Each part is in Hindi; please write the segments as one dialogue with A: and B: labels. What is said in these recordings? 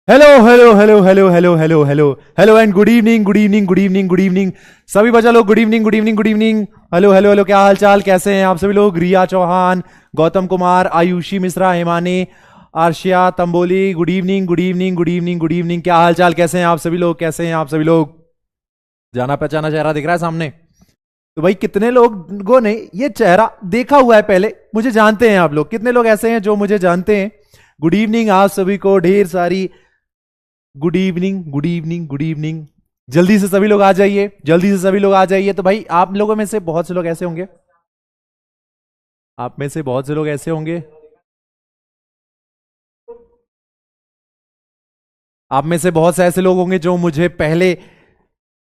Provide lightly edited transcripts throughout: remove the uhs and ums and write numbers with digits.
A: Hello hello hello hello hello hello hello hello and good evening good evening good evening good evening सभी बच्चा लोग, good evening good evening good evening. Hello hello hello, क्या हाल चाल, कैसे हैं आप सभी लोग? Riya Chauhan, Gautam Kumar, Ayushi Mishra, Himani, Arshiya Tamboli, good evening good evening good evening good evening. क्या हाल चाल, कैसे हैं आप सभी लोग, कैसे हैं आप सभी लोग? जाना पहचाना चेहरा दिख रहा है सामने? तो भाई कितने लोगों ने ये चेहरा देखा हुआ है पहले? मुझे जानते हैं आप लोग, कितने लोग ऐसे हैं जो मुझे जानते हैं? गुड इवनिंग आप सभी को, ढेर सारी good evening good evening good evening. जल्दी से सभी लोग आ जाइए, जल्दी से सभी लोग आ जाइए। तो भाई आप लोगों में से बहुत से लोग ऐसे होंगे, आप में से बहुत से लोग ऐसे होंगे, आप में से बहुत से ऐसे लोग होंगे जो मुझे पहले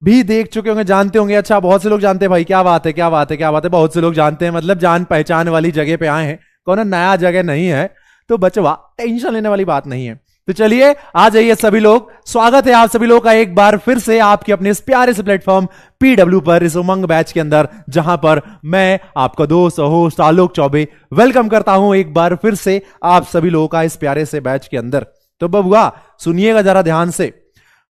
A: भी देख चुके होंगे, जानते होंगे। अच्छा, बहुत से लोग जानते हैं भाई, क्या बात है क्या बात है क्या बात है, बहुत से लोग जानते हैं, मतलब जान पहचान वाली जगह पे आए हैं, कौन नया जगह नहीं है। तो बचवा टेंशन लेने वाली बात नहीं है। तो चलिए आ जाइए सभी लोग, स्वागत है आप सभी लोग का एक बार फिर से आपके अपने इस प्यारे से प्लेटफॉर्म पीडब्ल्यू पर, इस उमंग बैच के अंदर, जहां पर मैं आपका दोस्त होस्ट आलोक चौबे वेलकम करता हूं एक बार फिर से आप सभी लोगों का इस प्यारे से बैच के अंदर। तो बबुआ सुनिएगा जरा ध्यान से,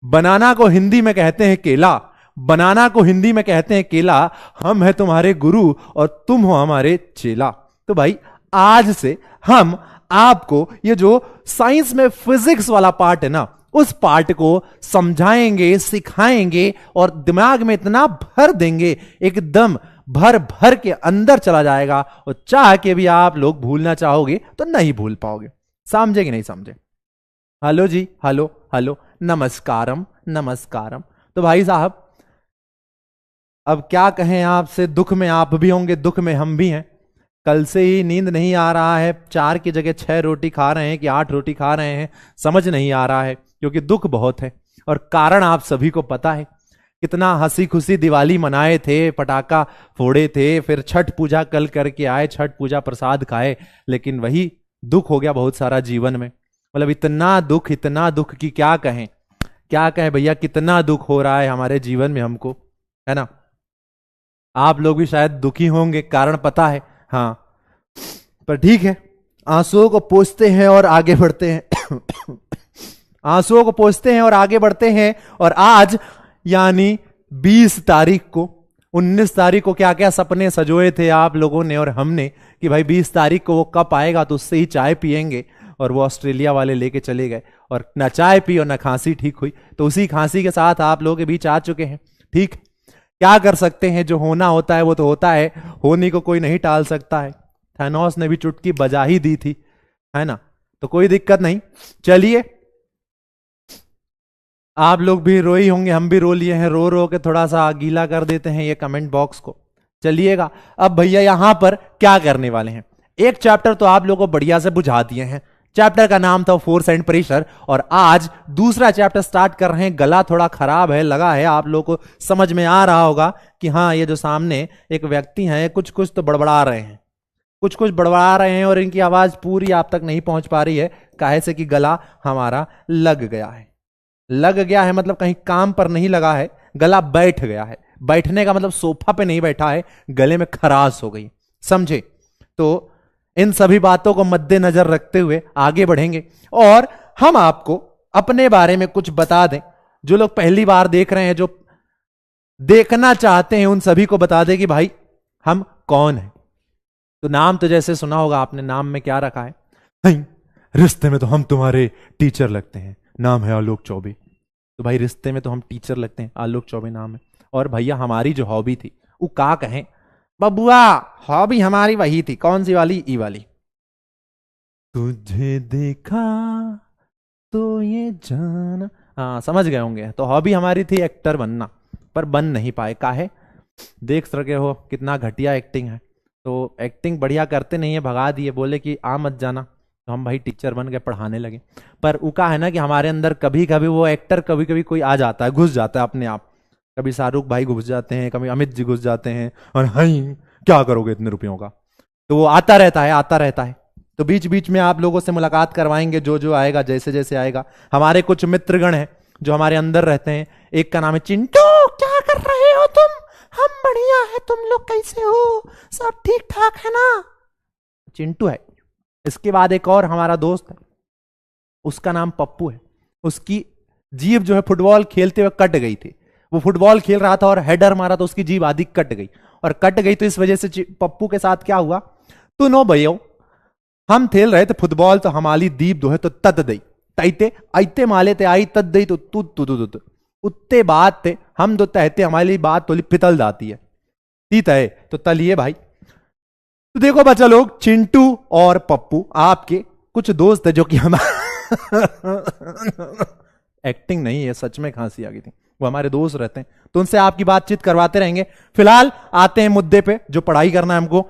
A: बनाना को हिंदी में कहते हैं केला, बनाना को हिंदी में कहते हैं केला, हम है तुम्हारे गुरु और तुम हो हमारे चेला। तो भाई आज से हम आपको ये जो साइंस में फिजिक्स वाला पार्ट है ना, उस पार्ट को समझाएंगे, सिखाएंगे और दिमाग में इतना भर देंगे, एकदम भर भर के अंदर चला जाएगा और चाह के भी आप लोग भूलना चाहोगे तो नहीं भूल पाओगे। समझे कि नहीं समझे? हेलो जी, हेलो हेलो, नमस्कारम नमस्कारम। तो भाई साहब अब क्या कहें आपसे, दुख में आप भी होंगे, दुख में हम भी हैं। कल से ही नींद नहीं आ रहा है, 4 की जगह 6 रोटी खा रहे हैं कि 8 रोटी खा रहे हैं, समझ नहीं आ रहा है, क्योंकि दुख बहुत है। और कारण आप सभी को पता है, कितना हंसी खुशी दिवाली मनाए थे, पटाखा फोड़े थे, फिर छठ पूजा कल करके आए, छठ पूजा प्रसाद खाए, लेकिन वही दुख हो गया बहुत सारा जीवन में। मतलब इतना दुख कि क्या कहें, क्या कहें भैया, कितना दुख हो रहा है हमारे जीवन में हमको, है ना? आप लोग भी शायद दुखी होंगे, कारण पता है, हाँ, पर ठीक है, आंसुओं को पोंछते हैं और आगे बढ़ते हैं आंसुओं को पोंछते हैं और आगे बढ़ते हैं। और आज यानी 20 तारीख को, 19 तारीख को क्या क्या सपने सजोए थे आप लोगों ने और हमने कि भाई 20 तारीख को वो कप आएगा तो उससे ही चाय पियेंगे, और वो ऑस्ट्रेलिया वाले लेके चले गए और ना चाय पी और ना खांसी ठीक हुई। तो उसी खांसी के साथ आप लोगों के बीच आ चुके हैं। ठीक, क्या कर सकते हैं, जो होना होता है वो तो होता है, होने को कोई नहीं टाल सकता है। थैनोस ने भी चुटकी बजा ही दी थी, है ना? तो कोई दिक्कत नहीं। चलिए, आप लोग भी रोई होंगे, हम भी रो लिए हैं, रो रो के थोड़ा सा गीला कर देते हैं ये कमेंट बॉक्स को। चलिएगा, अब भैया यहां पर क्या करने वाले हैं, एक चैप्टर तो आप लोगों को बढ़िया से बुझा दिए हैं, चैप्टर का नाम था फोर्स एंड प्रेशर, और आज दूसरा चैप्टर स्टार्ट कर रहे हैं। गला थोड़ा खराब है, लगा है आप लोगों को समझ में आ रहा होगा कि हाँ, ये जो सामने एक व्यक्ति हैं कुछ कुछ तो बड़बड़ा रहे हैं, कुछ कुछ बड़बड़ा रहे हैं, और इनकी आवाज पूरी आप तक नहीं पहुंच पा रही है, काहे से कि गला हमारा लग गया है। लग गया है मतलब कहीं काम पर नहीं लगा है, गला बैठ गया है। बैठने का मतलब सोफा पे नहीं बैठा है, गले में खराश हो गई, समझे? तो इन सभी बातों को मद्देनजर रखते हुए आगे बढ़ेंगे और हम आपको अपने बारे में कुछ बता दें। जो लोग पहली बार देख रहे हैं, जो देखना चाहते हैं, उन सभी को बता दें कि भाई हम कौन हैं। तो नाम तो जैसे सुना होगा आपने, नाम में क्या रखा है, रिश्ते में तो हम तुम्हारे टीचर लगते हैं, नाम है आलोक चौबे। तो भाई रिश्ते में तो हम टीचर लगते हैं, आलोक चौबे नाम है। और भैया हमारी जो हॉबी थी वो का कहें बबुआ, हॉबी हमारी वही थी, कौन सी वाली? ई वाली, तुझे देखा तो ये जाना, हाँ समझ गए होंगे। तो हॉबी हमारी थी एक्टर बनना, पर बन नहीं पाए, काहे? देख सके हो कितना घटिया एक्टिंग है। तो एक्टिंग बढ़िया करते नहीं है, भगा दिए, बोले कि आ मत जाना, तो हम भाई टीचर बन के पढ़ाने लगे। पर उका है ना कि हमारे अंदर कभी कभी वो एक्टर, कभी कभी कोई आ जाता है, घुस जाता है अपने आप। कभी शाहरुख भाई घुस जाते हैं, कभी अमित जी घुस जाते हैं, और हाई क्या करोगे इतने रुपयों का, तो वो आता रहता है, आता रहता है। तो बीच बीच में आप लोगों से मुलाकात करवाएंगे, जो जो आएगा, जैसे जैसे आएगा। हमारे कुछ मित्रगण हैं जो हमारे अंदर रहते हैं, एक का नाम है चिंटू। क्या कर रहे हो तुम? हम बढ़िया है, तुम लोग कैसे हो? सब ठीक ठाक है ना? चिंटू है। इसके बाद एक और हमारा दोस्त है, उसका नाम पप्पू है। उसकी जीभ जो है फुटबॉल खेलते हुए कट गई थी। वो फुटबॉल खेल रहा था और हेडर मारा तो उसकी जीभ आधी कट गई, और कट गई तो इस वजह से पप्पू के साथ क्या हुआ, तो नो भैया हम खेल रहे थे फुटबॉल तो हमारी दीप जो है तो तद दई तैते आइते माले ते आई तद दई तो तू तू तू तू उत्ते बात थे हम दो तहते हमारी बात तो पितल जाती है तीत है तो तलिए भाई। तो देखो बच्चा लोग, चिंटू और पप्पू आपके कुछ दोस्त है जो कि हम एक्टिंग नहीं है, सच में खांसी आ गई थी, वो हमारे दोस्त रहते हैं तो उनसे आपकी बातचीत करवाते रहेंगे। फिलहाल आते हैं मुद्दे पे जो पढ़ाई करना है हमको।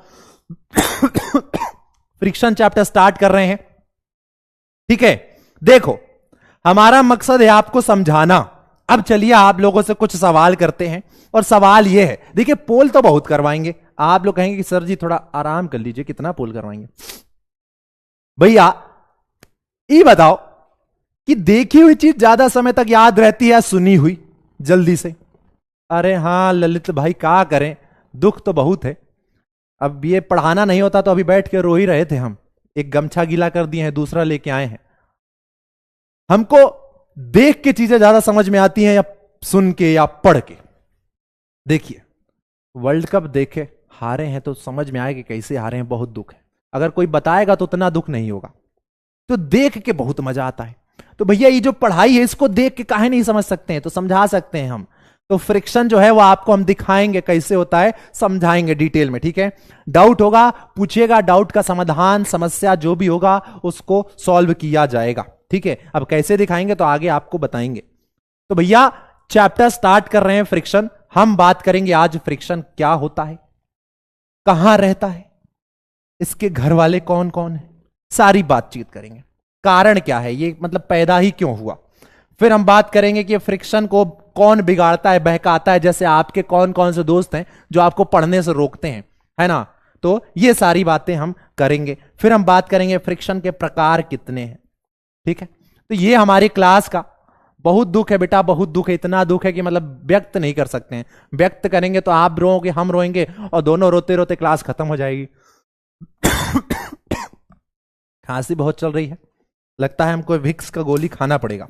A: फ्रिक्शन चैप्टर स्टार्ट कर रहे हैं, ठीक है। देखो हमारा मकसद है आपको समझाना। अब चलिए आप लोगों से कुछ सवाल करते हैं, और सवाल यह है, देखिए पोल तो बहुत करवाएंगे, आप लोग कहेंगे कि सर जी थोड़ा आराम कर लीजिए, कितना पोल करवाएंगे भैया। ये बताओ कि देखी हुई चीज ज्यादा समय तक याद रहती है या सुनी हुई? जल्दी से। अरे हां ललित भाई, क्या करें, दुख तो बहुत है। अब ये पढ़ाना नहीं होता तो अभी बैठ के रो ही रहे थे हम। एक गमछा गीला कर दिए हैं, दूसरा लेके आए हैं। हमको देख के चीजें ज्यादा समझ में आती हैं या सुन के या पढ़ के? देखिए वर्ल्ड कप देखे हारे हैं तो समझ में आएगा कैसे हारे हैं, बहुत दुख है। अगर कोई बताएगा तो उतना दुख नहीं होगा, तो देख के बहुत मजा आता है। तो भैया ये जो पढ़ाई है इसको देख के काहे नहीं समझ सकते हैं? तो समझा सकते हैं हम। तो फ्रिक्शन जो है वो आपको हम दिखाएंगे कैसे होता है, समझाएंगे डिटेल में, ठीक है। डाउट होगा पूछिएगा, डाउट का समाधान समस्या जो भी होगा उसको सॉल्व किया जाएगा, ठीक है। अब कैसे दिखाएंगे तो आगे आपको बताएंगे। तो भैया चैप्टर स्टार्ट कर रहे हैं फ्रिक्शन। हम बात करेंगे आज फ्रिक्शन क्या होता है, कहां रहता है, इसके घर वाले कौन कौन है, सारी बातचीत करेंगे। कारण क्या है ये, मतलब पैदा ही क्यों हुआ। फिर हम बात करेंगे कि फ्रिक्शन को कौन बिगाड़ता है, बहकाता है, जैसे आपके कौन कौन से दोस्त हैं जो आपको पढ़ने से रोकते हैं, है ना। तो ये सारी बातें हम करेंगे। फिर हम बात करेंगे फ्रिक्शन के प्रकार कितने हैं, ठीक है। तो ये हमारी क्लास का बहुत दुख है बेटा, बहुत दुख है। इतना दुख है कि मतलब व्यक्त नहीं कर सकते हैं। व्यक्त करेंगे तो आप रोओगे, हम रोएंगे, और दोनों रोते रोते क्लास खत्म हो जाएगी। खांसी बहुत चल रही है, लगता है हमको विक्स का गोली खाना पड़ेगा।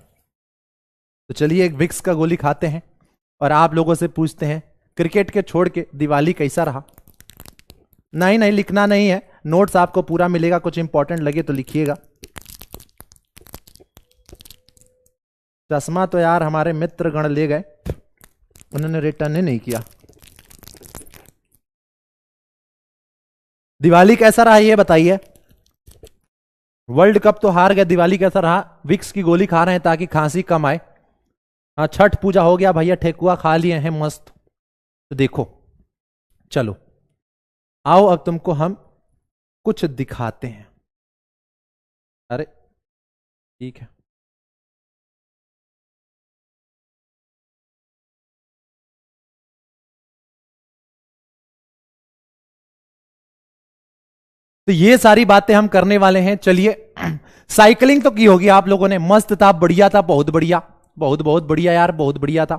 A: तो चलिए एक विक्स का गोली खाते हैं और आप लोगों से पूछते हैं क्रिकेट के छोड़ के दिवाली कैसा रहा। नहीं नहीं लिखना नहीं है, नोट्स आपको पूरा मिलेगा, कुछ इंपॉर्टेंट लगे तो लिखिएगा। चश्मा तो यार हमारे मित्र गण ले गए, उन्होंने रिटर्न ही नहीं किया। दिवाली कैसा रहा ये बताइए। वर्ल्ड कप तो हार गया, दिवाली कैसा रहा? विक्स की गोली खा रहे हैं ताकि खांसी कम आए। हाँ छठ पूजा हो गया भैया, ठेकुआ खा लिए हैं मस्त। तो देखो चलो आओ अब तुमको हम कुछ दिखाते हैं। अरे ठीक है, तो ये सारी बातें हम करने वाले हैं। चलिए साइकिलिंग तो की होगी आप लोगों ने, मस्त था, बढ़िया था, बहुत बढ़िया, बहुत बहुत बढ़िया यार, बहुत बढ़िया था,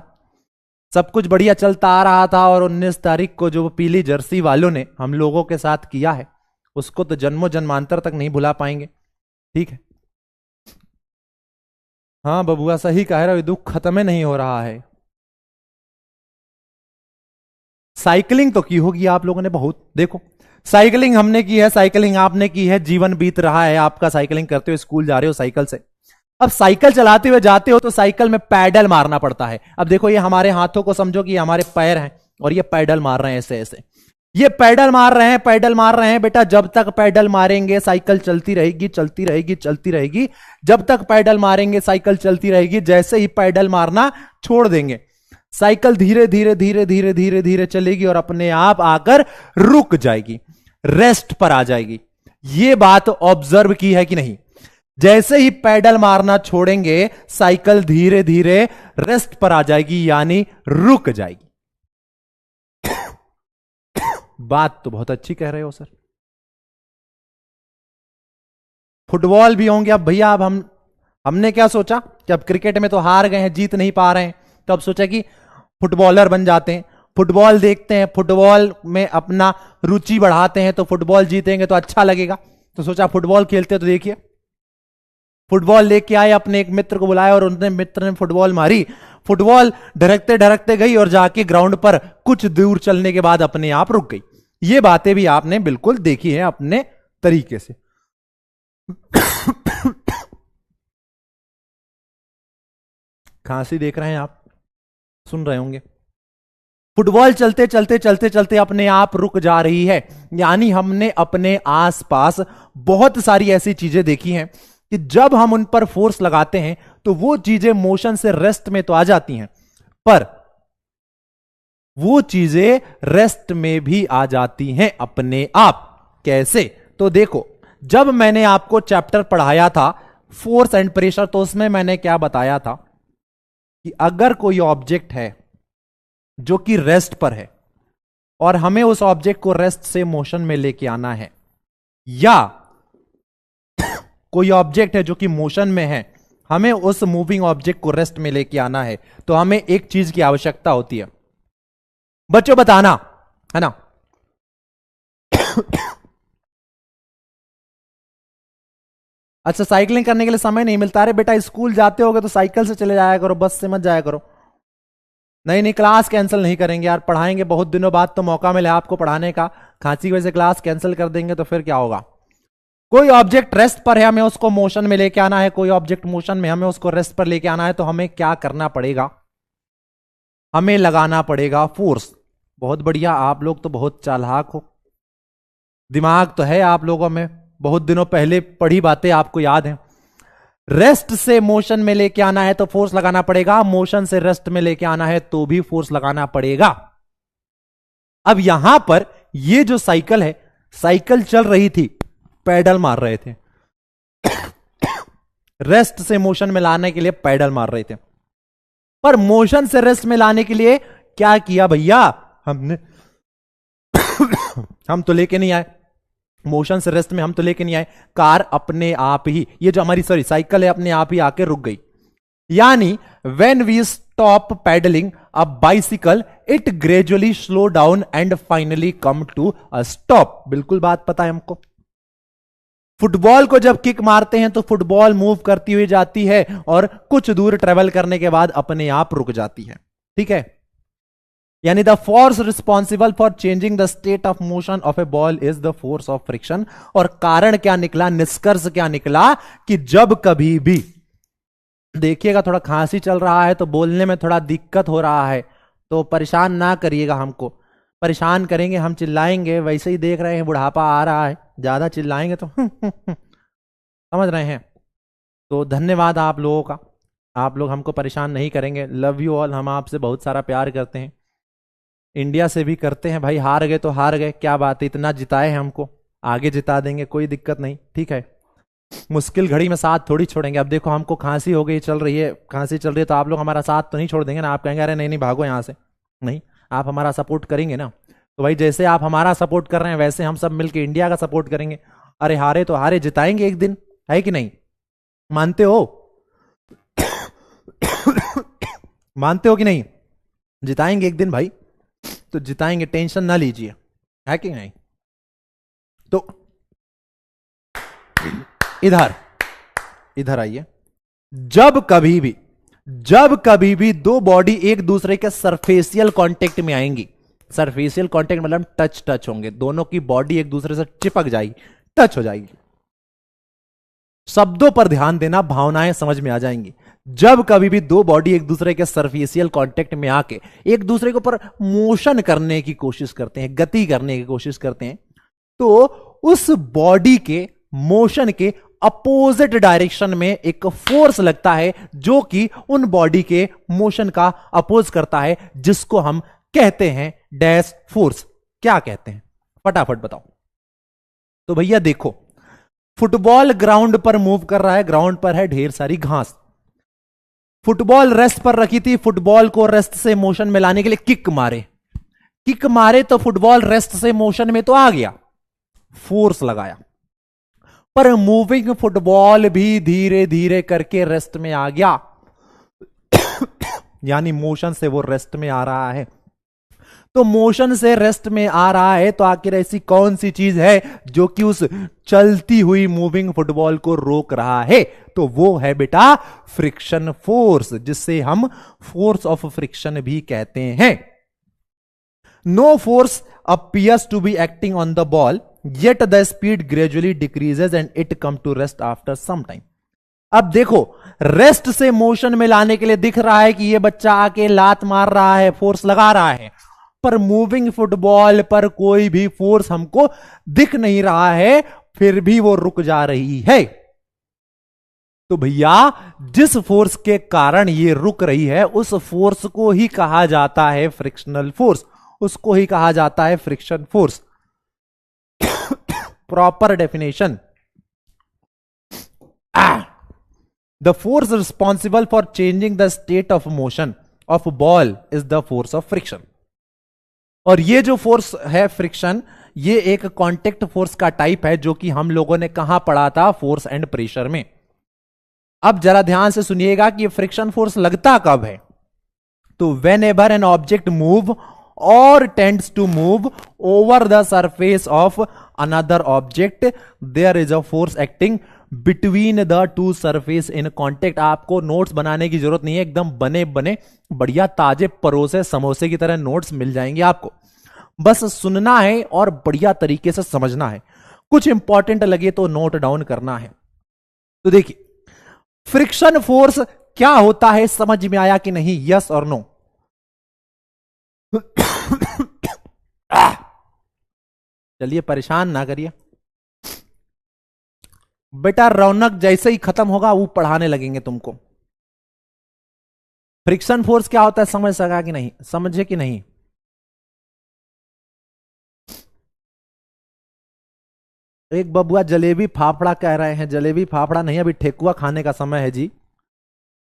A: सब कुछ बढ़िया चलता आ रहा था। और 19 तारीख को जो पीली जर्सी वालों ने हम लोगों के साथ किया है उसको तो जन्मों जन्मांतर तक नहीं भुला पाएंगे, ठीक है। हाँ बबुआ सही कह रहे हो, दुख खत्म ही नहीं हो रहा है। साइकिलिंग तो की होगी आप लोगों ने बहुत, देखो साइकिलिंग हमने की है, साइकिलिंग आपने की है, जीवन बीत रहा है आपका साइकिलिंग करते हुए, स्कूल जा रहे हो साइकिल से। अब साइकिल चलाते हुए जाते हो तो साइकिल में पैडल मारना पड़ता है। अब देखो ये हमारे हाथों को समझो कि ये हमारे पैर हैं और ये पैडल मार रहे हैं ऐसे ऐसे, ये पैडल मार रहे हैं, पैडल मार रहे हैं बेटा। जब तक पैडल मारेंगे साइकिल चलती रहेगी, चलती रहेगी, चलती रहेगी। जब तक पैडल मारेंगे साइकिल चलती रहेगी। जैसे ही पैडल मारना छोड़ देंगे साइकिल धीरे धीरे धीरे धीरे धीरे धीरे चलेगी और अपने आप आकर रुक जाएगी, रेस्ट पर आ जाएगी। ये बात ऑब्जर्व की है कि नहीं? जैसे ही पैडल मारना छोड़ेंगे साइकिल धीरे धीरे रेस्ट पर आ जाएगी, यानी रुक जाएगी। बात तो बहुत अच्छी कह रहे हो सर। फुटबॉल भी होंगे अब भैया। अब हमने क्या सोचा कि अब क्रिकेट में तो हार गए हैं, जीत नहीं पा रहे हैं, तो अब सोचा कि फुटबॉलर बन जाते हैं, फुटबॉल देखते हैं, फुटबॉल में अपना रुचि बढ़ाते हैं, तो फुटबॉल जीतेंगे तो अच्छा लगेगा। तो सोचा फुटबॉल खेलते हैं। तो देखिए फुटबॉल लेके आए, अपने एक मित्र को बुलाया और उनने मित्र ने फुटबॉल मारी। फुटबॉल ढरकते ढरकते गई और जाके ग्राउंड पर कुछ दूर चलने के बाद अपने आप रुक गई। ये बातें भी आपने बिल्कुल देखी हैं अपने तरीके से। खांसी देख रहे हैं आप, सुन रहे होंगे। फुटबॉल चलते चलते चलते चलते अपने आप रुक जा रही है। यानी हमने अपने आसपास बहुत सारी ऐसी चीजें देखी हैं कि जब हम उन पर फोर्स लगाते हैं तो वो चीजें मोशन से रेस्ट में तो आ जाती हैं, पर वो चीजें रेस्ट में भी आ जाती हैं अपने आप। कैसे? तो देखो, जब मैंने आपको चैप्टर पढ़ाया था फोर्स एंड प्रेशर, तो उसमें मैंने क्या बताया था कि अगर कोई ऑब्जेक्ट है जो कि रेस्ट पर है और हमें उस ऑब्जेक्ट को रेस्ट से मोशन में लेके आना है, या कोई ऑब्जेक्ट है जो कि मोशन में है, हमें उस मूविंग ऑब्जेक्ट को रेस्ट में लेके आना है, तो हमें एक चीज की आवश्यकता होती है। बच्चों बताना है ना? अच्छा, साइकिलिंग करने के लिए समय नहीं मिलता? अरे बेटा, स्कूल जाते होगे तो साइकिल से चले जाया करो, बस से मत जाया करो। नहीं नहीं, क्लास कैंसिल नहीं करेंगे यार, पढ़ाएंगे। बहुत दिनों बाद तो मौका मिले आपको पढ़ाने का। खांसी की वजह से क्लास कैंसिल कर देंगे तो फिर क्या होगा? कोई ऑब्जेक्ट रेस्ट पर है, हमें उसको मोशन में लेके आना है। कोई ऑब्जेक्ट मोशन में, हमें उसको रेस्ट पर लेके आना है। तो हमें क्या करना पड़ेगा? हमें लगाना पड़ेगा फोर्स। बहुत बढ़िया, आप लोग तो बहुत चालाक हो, दिमाग तो है आप लोगों में। बहुत दिनों पहले पढ़ी बातें आपको याद है। रेस्ट से मोशन में लेके आना है तो फोर्स लगाना पड़ेगा, मोशन से रेस्ट में लेके आना है तो भी फोर्स लगाना पड़ेगा। अब यहां पर ये जो साइकिल है, साइकिल चल रही थी, पैडल मार रहे थे। रेस्ट से मोशन में लाने के लिए पैडल मार रहे थे, पर मोशन से रेस्ट में लाने के लिए क्या किया भैया हमने? हम तो लेके नहीं आए मोशन से रेस्ट में, हम तो लेके नहीं आए। कार अपने आप ही, ये जो हमारी साइकिल है, अपने आप ही आके रुक गई। यानी when we stop pedalling a bicycle, it gradually slow down and finally come to a stop. बिल्कुल बात पता है हमको। फुटबॉल को जब किक मारते हैं तो फुटबॉल मूव करती हुई जाती है और कुछ दूर ट्रेवल करने के बाद अपने आप रुक जाती है। ठीक है? यानी the force responsible for changing the state of motion of A ball is the force of friction. और कारण क्या निकला, निष्कर्ष क्या निकला कि जब कभी भी, देखिएगा थोड़ा खांसी चल रहा है तो बोलने में थोड़ा दिक्कत हो रहा है, तो परेशान ना करिएगा हमको। परेशान करेंगे, हम चिल्लाएंगे। वैसे ही देख रहे हैं बुढ़ापा आ रहा है, ज्यादा चिल्लाएंगे तो समझ रहे हैं। तो धन्यवाद आप लोगों का, आप लोग हमको परेशान नहीं करेंगे। Love you all. हम आपसे बहुत सारा प्यार करते हैं, इंडिया से भी करते हैं भाई। हार गए तो हार गए, क्या बात है, इतना जिताए हैं हमको, आगे जिता देंगे, कोई दिक्कत नहीं। ठीक है? मुश्किल घड़ी में साथ थोड़ी छोड़ेंगे। अब देखो हमको खांसी हो गई, चल रही है, खांसी चल रही है, तो आप लोग हमारा साथ तो नहीं छोड़ देंगे ना? आप कहेंगे अरे नहीं नहीं भागो यहां से, नहीं, आप हमारा सपोर्ट करेंगे ना? तो भाई जैसे आप हमारा सपोर्ट कर रहे हैं वैसे हम सब मिलकर इंडिया का सपोर्ट करेंगे। अरे हारे तो हारे, जिताएंगे एक दिन, है कि नहीं? मानते हो? मानते हो कि नहीं? जिताएंगे एक दिन भाई, तो जिताएंगे, टेंशन ना लीजिए, है कि नहीं? तो इधर इधर आइए। जब कभी भी दो बॉडी एक दूसरे के सरफेशियल कांटेक्ट में आएंगी, सरफेशियल कांटेक्ट मतलब टच होंगे, दोनों की बॉडी एक दूसरे से चिपक जाएगी, टच हो जाएगी। शब्दों पर ध्यान देना, भावनाएं समझ में आ जाएंगी। जब कभी भी दो बॉडी एक दूसरे के सरफेशियल कांटेक्ट में आके एक दूसरे के ऊपर मोशन करने की कोशिश करते हैं, गति करने की कोशिश करते हैं, तो उस बॉडी के मोशन के अपोजिट डायरेक्शन में एक फोर्स लगता है जो कि उन बॉडी के मोशन का अपोज करता है, जिसको हम कहते हैं डैश फोर्स। क्या कहते हैं फटाफट बताओ। तो भैया देखो, फुटबॉल ग्राउंड पर मूव कर रहा है, ग्राउंड पर है ढेर सारी घास। फुटबॉल रेस्ट पर रखी थी, फुटबॉल को रेस्ट से मोशन में लाने के लिए किक मारे तो फुटबॉल रेस्ट से मोशन में तो आ गया, फोर्स लगाया, पर मूविंग फुटबॉल भी धीरे धीरे करके रेस्ट में आ गया। यानी मोशन से वो रेस्ट में आ रहा है। तो मोशन से रेस्ट में आ रहा है, तो आखिर ऐसी कौन सी चीज है जो कि उस चलती हुई मूविंग फुटबॉल को रोक रहा है? तो वो है बेटा फ्रिक्शन फोर्स, जिससे हम फोर्स ऑफ फ्रिक्शन भी कहते हैं। No force appears to be acting on the ball, yet the speed gradually decreases and it come to rest after some time. अब देखो, रेस्ट से मोशन में लाने के लिए दिख रहा है कि ये बच्चा आके लात मार रहा है, फोर्स लगा रहा है, पर मूविंग फुटबॉल पर कोई भी फोर्स हमको दिख नहीं रहा है, फिर भी वो रुक जा रही है। तो भैया जिस फोर्स के कारण ये रुक रही है उस फोर्स को ही कहा जाता है फ्रिक्शनल फोर्स, उसको ही कहा जाता है friction force. Proper definition, the force responsible for changing the state of motion of ball is the force of friction. और ये जो फोर्स है फ्रिक्शन, ये एक कांटेक्ट फोर्स का टाइप है, जो कि हम लोगों ने कहां पढ़ा था? फोर्स एंड प्रेशर में। अब जरा ध्यान से सुनिएगा कि ये फ्रिक्शन फोर्स लगता कब है। तो when ever an object move or tends to move over the surface of another object, there is a force acting between the two surface in contact। आपको नोट्स बनाने की जरूरत नहीं है, एकदम बने बने बढ़िया ताजे परोसे समोसे की तरह नोट्स मिल जाएंगे आपको, बस सुनना है और बढ़िया तरीके से समझना है, कुछ इंपॉर्टेंट लगे तो नोट डाउन करना है। तो देखिए, फ्रिक्शन फोर्स क्या होता है, समझ में आया कि नहीं? यस और नो? चलिए परेशान ना करिए बेटा, रौनक जैसे ही खत्म होगा वो पढ़ाने लगेंगे तुमको। फ्रिक्शन फोर्स क्या होता है समझ सका कि नहीं? समझे कि नहीं? एक बबुआ जलेबी फाफड़ा कह रहे हैं। जलेबी फाफड़ा नहीं, अभी ठेकुआ खाने का समय है जी।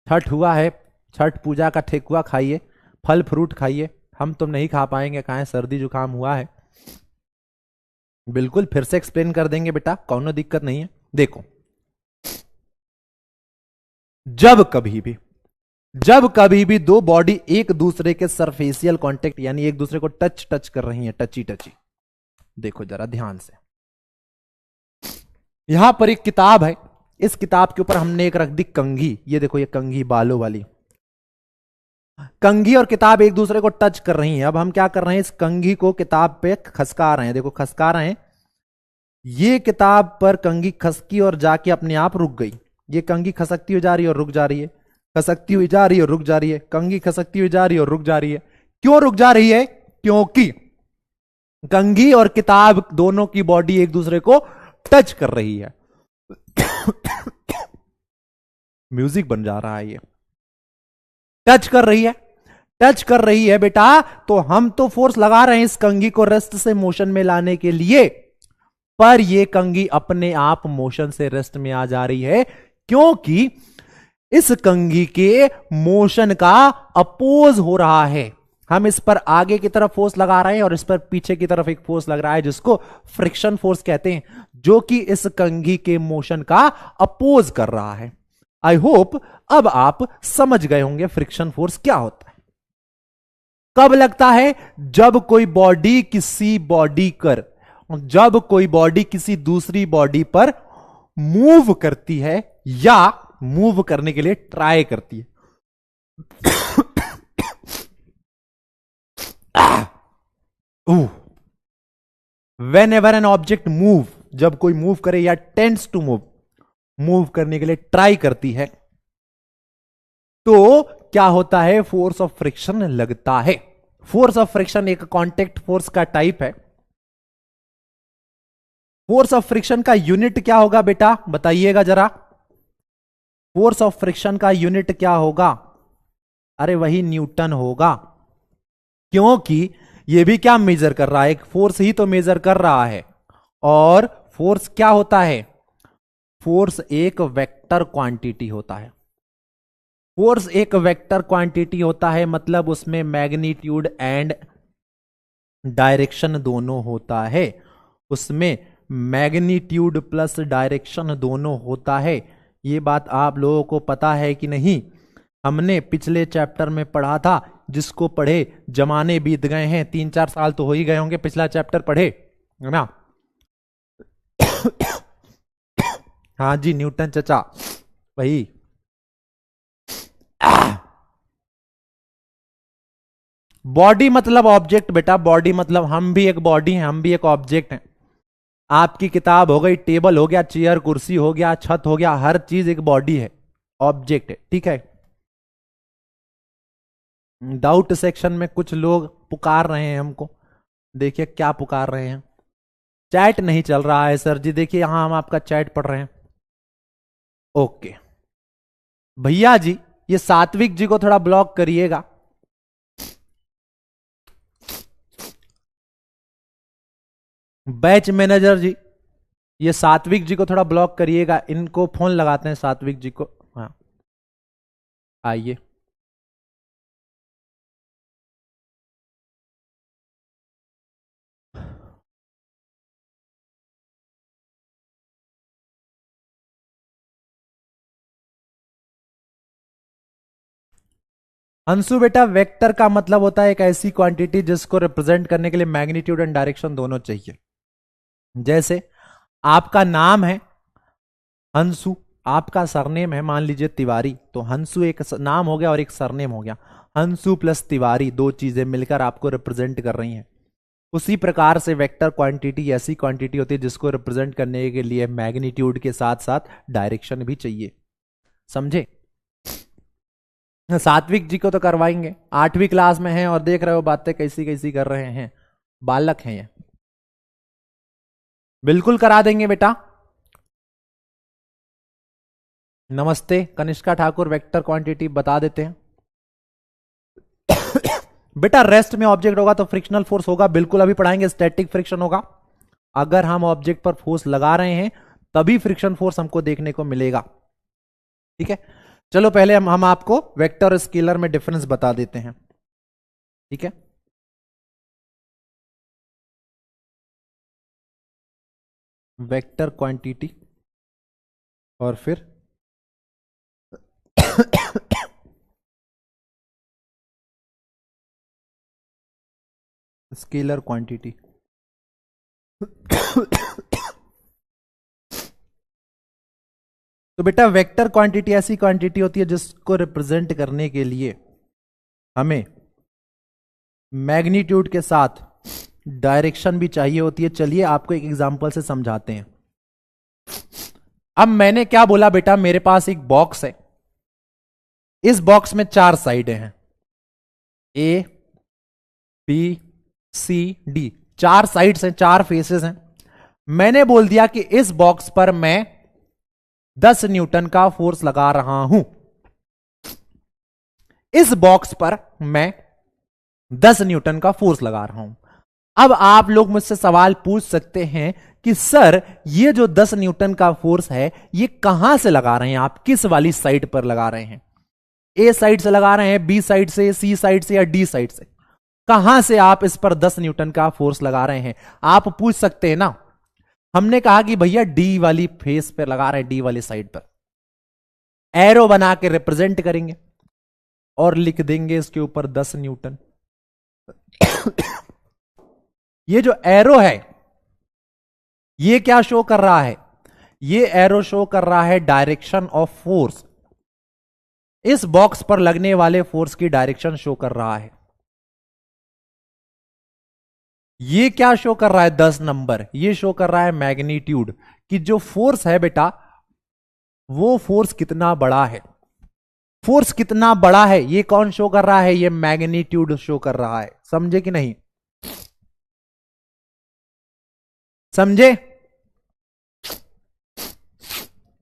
A: छठ हुआ है, छठ पूजा का ठेकुआ खाइए, फल फ्रूट खाइए। हम तुम नहीं खा पाएंगे, कहां सर्दी जुकाम हुआ है। बिल्कुल फिर से एक्सप्लेन कर देंगे बेटा, कौनो दिक्कत नहीं है। देखो, जब कभी भी दो बॉडी एक दूसरे के सरफेसियल कांटेक्ट यानी एक दूसरे को टच कर रही है, टची, देखो जरा ध्यान से, यहां पर एक किताब है, इस किताब के ऊपर हमने एक रख दी कंघी। ये देखो, ये कंघी बालों वाली कंघी और किताब एक दूसरे को टच कर रही हैं। अब हम क्या कर रहे हैं, इस कंघी को किताब पे खसका रहे हैं। देखो खसका रहे हैं, ये किताब पर कंघी खसकी और जाके अपने आप रुक गई। ये कंघी खसकती हुई जा रही है और रुक जा रही है, खसकती हुई जा रही है और रुक जा रही है, कंघी खसकती हुई जा रही है और रुक जा रही है। क्यों रुक जा रही है? क्योंकि कंघी और किताब दोनों की बॉडी एक दूसरे को टच कर रही है। म्यूजिक बन जा रहा है, ये टच कर रही है बेटा। तो हम तो फोर्स लगा रहे हैं इस कंघी को रेस्ट से मोशन में लाने के लिए, पर यह कंघी अपने आप मोशन से रेस्ट में आ जा रही है, क्योंकि इस कंघी के मोशन का अपोज हो रहा है। हम इस पर आगे की तरफ फोर्स लगा रहे हैं और इस पर पीछे की तरफ एक फोर्स लग रहा है, जिसको फ्रिक्शन फोर्स कहते हैं, जो कि इस कंघी के मोशन का अपोज कर रहा है। आई होप अब आप समझ गए होंगे फ्रिक्शन फोर्स क्या होता है। कब लगता है? जब कोई बॉडी किसी दूसरी बॉडी पर मूव करती है या मूव करने के लिए ट्राई करती है। When ever an object move, जब कोई मूव करे या टेंड्स टू मूव करने के लिए ट्राई करती है, तो क्या होता है? फोर्स ऑफ फ्रिक्शन लगता है। फोर्स ऑफ फ्रिक्शन एक कांटेक्ट फोर्स का टाइप है। फोर्स ऑफ फ्रिक्शन का यूनिट क्या होगा बेटा, बताइएगा जरा। फोर्स ऑफ फ्रिक्शन का यूनिट क्या होगा? अरे वही न्यूटन होगा, क्योंकि यह भी क्या मेजर कर रहा है? एक फोर्स ही तो मेजर कर रहा है। और फोर्स क्या होता है? फोर्स एक वेक्टर क्वांटिटी होता है। फोर्स एक वेक्टर क्वांटिटी होता है, मतलब उसमें मैग्नीट्यूड एंड डायरेक्शन दोनों होता है। उसमें मैग्नीट्यूड प्लस डायरेक्शन दोनों होता है। ये बात आप लोगों को पता है कि नहीं? हमने पिछले चैप्टर में पढ़ा था जिसको पढ़े जमाने बीत गए हैं, 3-4 साल तो हो ही गए होंगे, पिछला चैप्टर पढ़े है ना। हाँ जी न्यूटन चचा वही। बॉडी मतलब ऑब्जेक्ट बेटा, बॉडी मतलब हम भी एक बॉडी हैं, हम भी एक ऑब्जेक्ट हैं। आपकी किताब हो गई, टेबल हो गया, चेयर कुर्सी हो गया, छत हो गया, हर चीज एक बॉडी है, ऑब्जेक्ट है, ठीक है। डाउट सेक्शन में कुछ लोग पुकार रहे हैं हमको, देखिए क्या पुकार रहे हैं। चैट नहीं चल रहा है सर जी, देखिए यहां हम आपका चैट पढ़ रहे हैं। ओके भैया जी, ये सात्विक जी को थोड़ा ब्लॉक करिएगा। बैच मैनेजर जी, ये सात्विक जी को थोड़ा ब्लॉक करिएगा, इनको फोन लगाते हैं सात्विक जी को। हाँ आइए। अंशु बेटा, वेक्टर का मतलब होता है एक ऐसी क्वांटिटी जिसको रिप्रेजेंट करने के लिए मैग्नीट्यूड एंड डायरेक्शन दोनों चाहिए। जैसे आपका नाम है हंसु, आपका सरनेम है मान लीजिए तिवारी, तो हंसु एक नाम हो गया और एक सरनेम हो गया। हंसु प्लस तिवारी, दो चीजें मिलकर आपको रिप्रेजेंट कर रही हैं। उसी प्रकार से वेक्टर क्वांटिटी ऐसी क्वांटिटी होती है जिसको रिप्रेजेंट करने के लिए मैग्नीट्यूड के साथ साथ डायरेक्शन भी चाहिए, समझे। सात्विक जी को तो करवाएंगे, 8वीं क्लास में हैं और देख रहे हो बातें कैसी कैसी कर रहे हैं, बालक हैं ये। बिल्कुल करा देंगे बेटा। नमस्ते कनिष्का ठाकुर, वेक्टर क्वांटिटी बता देते हैं। बेटा रेस्ट में ऑब्जेक्ट होगा तो फ्रिक्शनल फोर्स होगा, बिल्कुल अभी पढ़ाएंगे। स्टैटिक फ्रिक्शन होगा, अगर हम ऑब्जेक्ट पर फोर्स लगा रहे हैं तभी फ्रिक्शन फोर्स हमको देखने को मिलेगा, ठीक है। चलो पहले हम आपको वेक्टर और स्केलर में डिफरेंस बता देते हैं, ठीक है। वेक्टर क्वांटिटी और फिर स्केलर क्वांटिटी। तो बेटा वेक्टर क्वांटिटी ऐसी क्वांटिटी होती है जिसको रिप्रेजेंट करने के लिए हमें मैग्नीट्यूड के साथ डायरेक्शन भी चाहिए होती है। चलिए आपको एक एग्जांपल से समझाते हैं। अब मैंने क्या बोला बेटा, मेरे पास एक बॉक्स है, इस बॉक्स में 4 साइडें हैं, A B C D, 4 sides हैं, 4 फेसेस हैं। मैंने बोल दिया कि इस बॉक्स पर मैं 10 न्यूटन का फोर्स लगा रहा हूं, इस बॉक्स पर मैं 10 न्यूटन का फोर्स लगा रहा हूं। अब आप लोग मुझसे सवाल पूछ सकते हैं कि सर ये जो 10 न्यूटन का फोर्स है ये कहां से लगा रहे हैं आप, किस वाली साइड पर लगा रहे हैं, ए साइड से लगा रहे हैं, बी साइड से, सी साइड से या डी साइड से, कहां से आप इस पर 10 न्यूटन का फोर्स लगा रहे हैं, आप पूछ सकते हैं ना। हमने कहा कि भैया डी वाली फेस पर लगा रहे हैं, डी वाली साइड पर। एरो बना के रिप्रेजेंट करेंगे और लिख देंगे इसके ऊपर 10 न्यूटन। ये जो एरो है ये क्या शो कर रहा है, ये एरो शो कर रहा है डायरेक्शन ऑफ फोर्स, इस बॉक्स पर लगने वाले फोर्स की डायरेक्शन शो कर रहा है। ये क्या शो कर रहा है 10 नंबर, ये शो कर रहा है मैग्नीट्यूड, कि जो फोर्स है बेटा वो फोर्स कितना बड़ा है, फोर्स कितना बड़ा है ये कौन शो कर रहा है, ये मैग्नीट्यूड शो कर रहा है। समझे कि नहीं, समझे,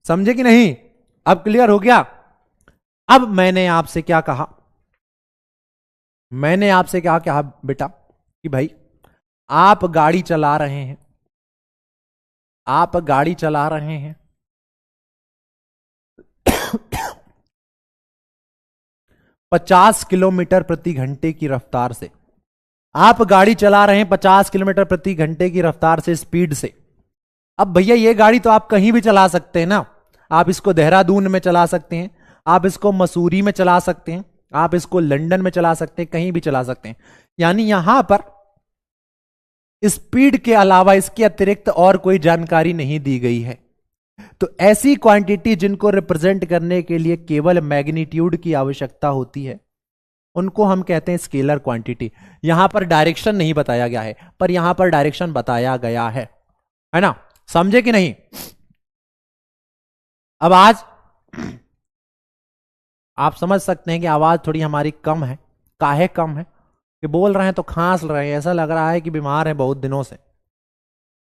A: समझे कि नहीं, अब क्लियर हो गया। अब मैंने आपसे क्या कहा, मैंने आपसे क्या कहा बेटा कि भाई आप गाड़ी चला रहे हैं, आप गाड़ी चला रहे हैं 50 किलोमीटर प्रति घंटे की रफ्तार से, आप गाड़ी चला रहे हैं 50 किलोमीटर प्रति घंटे की रफ्तार से, स्पीड से। अब भैया ये गाड़ी तो आप कहीं भी चला सकते हैं ना, आप इसको देहरादून में चला सकते हैं, आप इसको मसूरी में चला सकते हैं, आप इसको लंदन में चला सकते हैं, कहीं भी चला सकते हैं। यानी यहां पर स्पीड के अलावा इसके अतिरिक्त और कोई जानकारी नहीं दी गई है। तो ऐसी क्वांटिटी जिनको रिप्रेजेंट करने के लिए केवल मैग्नीट्यूड की आवश्यकता होती है, उनको हम कहते हैं स्केलर क्वांटिटी। यहां पर डायरेक्शन नहीं बताया गया है, पर यहां पर डायरेक्शन बताया गया है ना? समझे कि नहीं? अब आज आप समझ सकते हैं कि आवाज थोड़ी हमारी कम है। काहे कम है? कि बोल रहे हैं तो खांस रहे हैं, ऐसा लग रहा है कि बीमार है बहुत दिनों से।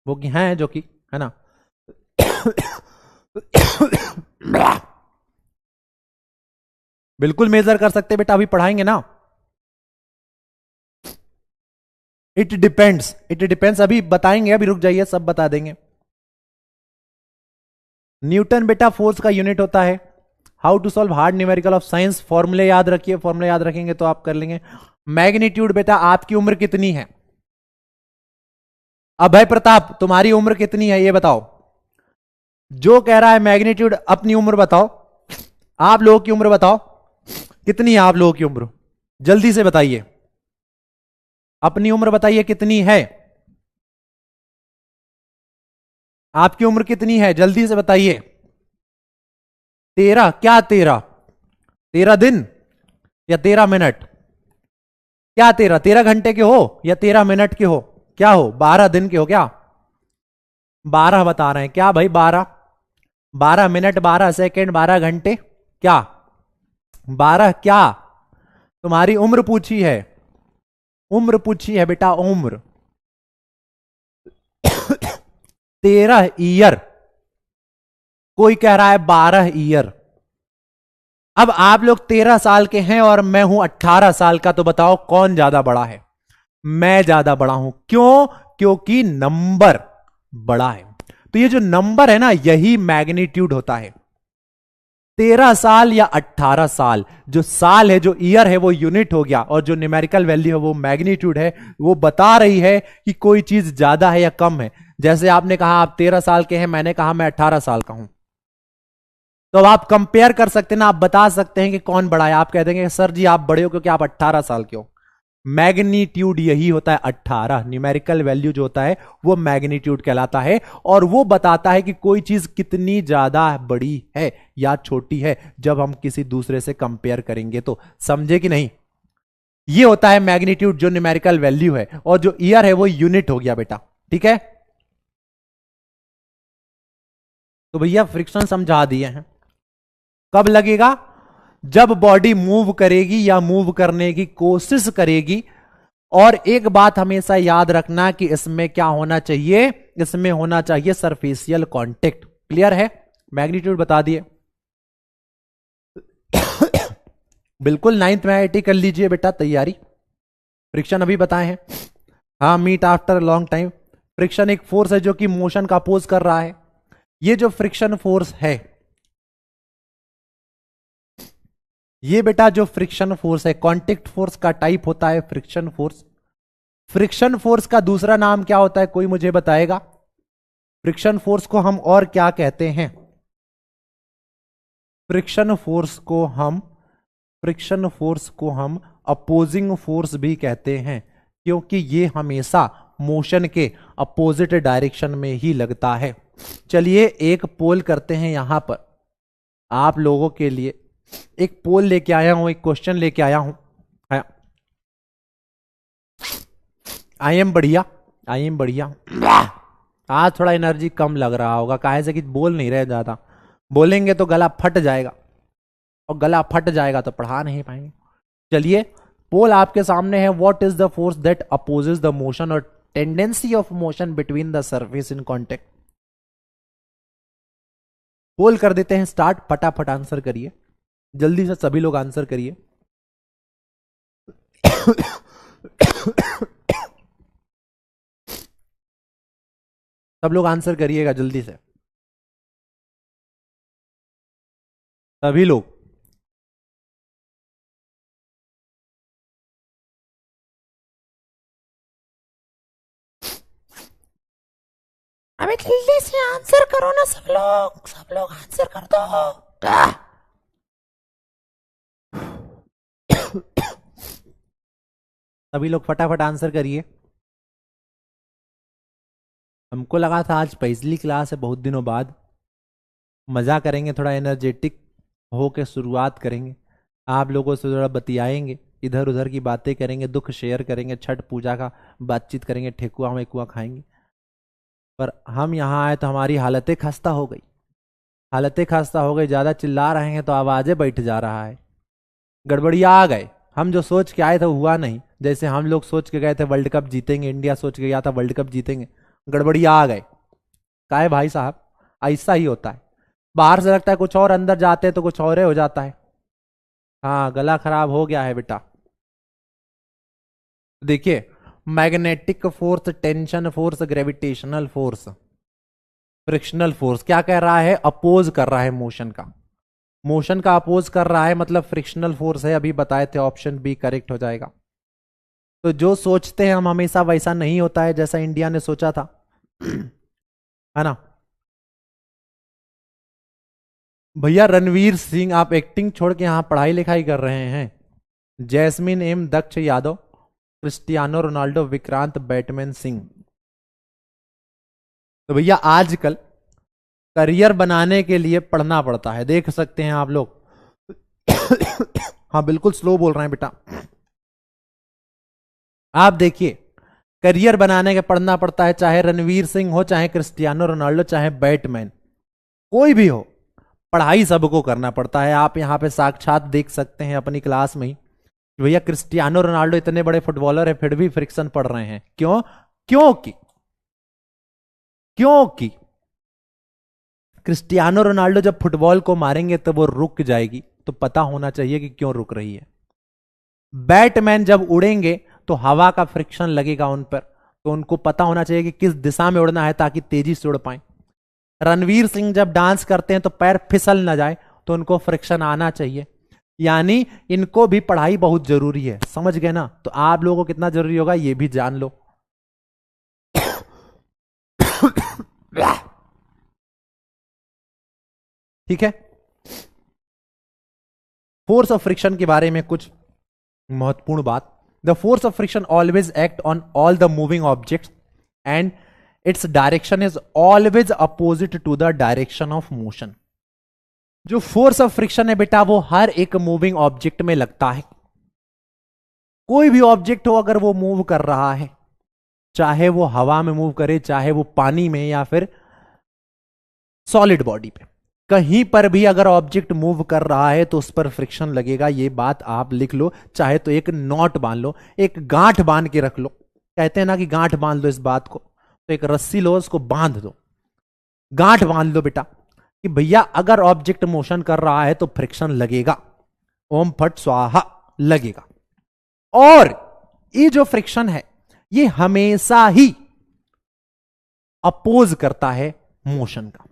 A: वो कि हैं जो कि, है ना? बिल्कुल मेजर कर सकते बेटा, अभी पढ़ाएंगे ना। इट डिपेंड्स अभी बताएंगे, अभी रुक जाइए, सब बता देंगे। न्यूटन बेटा फोर्स का यूनिट होता है। How to solve hard numerical of science, फॉर्मूले याद रखिए, फॉर्मूले याद रखेंगे तो आप कर लेंगे। मैग्नीट्यूड बेटा, आपकी उम्र कितनी है? अभय प्रताप, तुम्हारी उम्र कितनी है ये बताओ। जो कह रहा है मैग्नीट्यूड, अपनी उम्र बताओ। आप लोगों की उम्र बताओ, कितनी है आप लोगों की उम्र? जल्दी से बताइए, अपनी उम्र बताइए कितनी है। आपकी उम्र कितनी है, जल्दी से बताइए। 13? क्या 13? 13 दिन या 13 मिनट? क्या 13 घंटे के हो या 13 मिनट के हो? क्या हो, 12 दिन के हो क्या? 12 बता रहे हैं क्या भाई? 12 मिनट, 12 सेकेंड, 12 घंटे, क्या 12? क्या तुम्हारी उम्र पूछी है? उम्र पूछी है बेटा, उम्र। 13 ईयर, कोई कह रहा है 12 ईयर। अब आप लोग 13 साल के हैं और मैं हूं 18 साल का, तो बताओ कौन ज्यादा बड़ा है? मैं ज्यादा बड़ा हूं। क्यों? क्योंकि नंबर बड़ा है। तो ये जो नंबर है ना, यही मैग्नीट्यूड होता है। 13 साल या 18 साल, जो साल है, जो ईयर है, वो यूनिट हो गया, और जो न्यूमेरिकल वैल्यू है वो मैग्नीट्यूड है। वो बता रही है कि कोई चीज ज्यादा है या कम है। जैसे आपने कहा आप 13 साल के हैं, मैंने कहा मैं 18 साल का हूं, तो अब आप कंपेयर कर सकते हैं ना, आप बता सकते हैं कि कौन बड़ा है। आप कह देंगे सर जी आप बड़े हो क्योंकि आप 18 साल के हो। मैग्नीट्यूड यही होता है 18। न्यूमेरिकल वैल्यू जो होता है वो मैग्नीट्यूड कहलाता है, और वो बताता है कि कोई चीज कितनी ज्यादा बड़ी है या छोटी है जब हम किसी दूसरे से कंपेयर करेंगे तो। समझे कि नहीं? ये होता है मैग्नीट्यूड, जो न्यूमेरिकल वैल्यू है, और जो ईयर है वो यूनिट हो गया बेटा। ठीक है, तो भैया फ्रिक्शन समझा दिए हैं। कब लगेगा? जब बॉडी मूव करेगी या मूव करने की कोशिश करेगी। और एक बात हमेशा याद रखना कि इसमें क्या होना चाहिए? इसमें होना चाहिए सरफेसियल कांटेक्ट। क्लियर है? मैग्नीट्यूड बता दिए। बिल्कुल 9th में आईआईटी कर लीजिए बेटा तैयारी। फ्रिक्शन अभी बताए हैं। हाँ, meet after long time. Friction एक फोर्स है जो कि मोशन का अपोज कर रहा है। ये जो फ्रिक्शन फोर्स है, ये बेटा जो फ्रिक्शन फोर्स है, कांटेक्ट फोर्स का टाइप होता है फ्रिक्शन फोर्स। फ्रिक्शन फोर्स का दूसरा नाम क्या होता है, कोई मुझे बताएगा? फ्रिक्शन फोर्स को हम और क्या कहते हैं? फ्रिक्शन फोर्स को हम अपोजिंग फोर्स भी कहते हैं, क्योंकि ये हमेशा मोशन के अपोजिट डायरेक्शन में ही लगता है। चलिए एक पोल करते हैं यहां पर आप लोगों के लिए। एक पोल लेके आया हूं, एक क्वेश्चन लेके आया हूं। आई एम बढ़िया। आज थोड़ा एनर्जी कम लग रहा होगा, काहे से कि बोल नहीं रहे ज्यादा। बोलेंगे तो गला फट जाएगा, और गला फट जाएगा तो पढ़ा नहीं पाएंगे। चलिए, पोल आपके सामने है। What is the force that opposes the motion और tendency of motion between the surface in contact? Poll कर देते हैं स्टार्ट। फटाफट आंसर करिए, जल्दी से सभी लोग आंसर करिए। सब लोग आंसर करिएगा जल्दी से, सभी लोग। अबे जल्दी से आंसर करो ना सब लोग आंसर कर दो। सभी लोग फटाफट आंसर करिए। हमको लगा था आज पहली क्लास है, बहुत दिनों बाद मजा करेंगे, थोड़ा एनर्जेटिक हो के शुरुआत करेंगे, आप लोगों से थोड़ा बतियाएंगे, इधर उधर की बातें करेंगे, दुख शेयर करेंगे, छठ पूजा का बातचीत करेंगे, ठेकुआ वेकुआ खाएंगे। पर हम यहाँ आए तो हमारी हालतें खस्ता हो गई, हालतें खस्ता हो गई। ज्यादा चिल्ला रहे हैं तो आवाजें बैठ जा रहा है, गड़बड़िया आ गए। हम जो सोच के आए थे हुआ नहीं, जैसे हम लोग सोच के गए थे वर्ल्ड कप जीतेंगे, इंडिया सोच के गया था वर्ल्ड कप जीतेंगे, गड़बड़िया आ गए। क्या है भाई साहब, ऐसा ही होता है, बाहर से लगता है कुछ और, अंदर जाते हैं तो कुछ और हो जाता है। हाँ, गला खराब हो गया है बेटा। देखिए, magnetic force, tension force, gravitational force, frictional force क्या कह रहा है, अपोज कर रहा है मोशन का, मोशन का अपोज कर रहा है, मतलब फ्रिक्शनल फोर्स है। अभी बताए थे, ऑप्शन बी करेक्ट हो जाएगा। तो जो सोचते हैं हम हमेशा वैसा नहीं होता है जैसा इंडिया ने सोचा था, है ना भैया। रणवीर सिंह, आप एक्टिंग छोड़ के यहां पढ़ाई लिखाई कर रहे हैं। Jasmine M, Daksh Yadav, Cristiano Ronaldo, Vikrant Batman Singh. तो भैया आजकल करियर बनाने के लिए पढ़ना पड़ता है, देख सकते हैं आप लोग। हाँ बिल्कुल स्लो बोल रहे हैं बेटा। आप देखिए, करियर बनाने के पढ़ना पड़ता है, चाहे रणवीर सिंह हो, चाहे क्रिस्टियानो रोनाल्डो, चाहे बैटमैन, कोई भी हो, पढ़ाई सबको करना पड़ता है। आप यहां पे साक्षात देख सकते हैं अपनी क्लास में ही, भैया क्रिस्टियानो रोनाल्डो इतने बड़े फुटबॉलर है फिर भी फ्रिक्शन पढ़ रहे हैं। क्यों? क्योंकि क्योंकि क्रिस्टियानो रोनाल्डो जब फुटबॉल को मारेंगे तो वो रुक जाएगी, तो पता होना चाहिए कि क्यों रुक रही है। बैटमैन जब उड़ेंगे तो हवा का फ्रिक्शन लगेगा उन पर, तो उनको पता होना चाहिए कि किस दिशा में उड़ना है ताकि तेजी से उड़ पाए। रणवीर सिंह जब डांस करते हैं तो पैर फिसल ना जाए, तो उनको फ्रिक्शन आना चाहिए। यानी इनको भी पढ़ाई बहुत जरूरी है, समझ गए ना? तो आप लोगों को कितना जरूरी होगा ये भी जान लो। ठीक है, फोर्स ऑफ फ्रिक्शन के बारे में कुछ महत्वपूर्ण बात। The force of friction always act on all the moving objects and its direction is always opposite to the direction of motion. जो फोर्स ऑफ फ्रिक्शन है बेटा, वो हर एक मूविंग ऑब्जेक्ट में लगता है। कोई भी ऑब्जेक्ट हो, अगर वो मूव कर रहा है, चाहे वो हवा में मूव करे, चाहे वो पानी में, या फिर सॉलिड बॉडी पे, कहीं पर भी अगर ऑब्जेक्ट मूव कर रहा है तो उस पर फ्रिक्शन लगेगा। ये बात आप लिख लो, चाहे तो एक नॉट बांध लो, एक गांठ बांध के रख लो। कहते हैं ना कि गांठ बांध लो इस बात को, तो एक रस्सी लो, उसको बांध दो, गांठ बांध लो बेटा, कि भैया अगर ऑब्जेक्ट मोशन कर रहा है तो फ्रिक्शन लगेगा, ओम फट स्वाहा लगेगा। और ये जो फ्रिक्शन है ये हमेशा ही अपोज करता है मोशन का।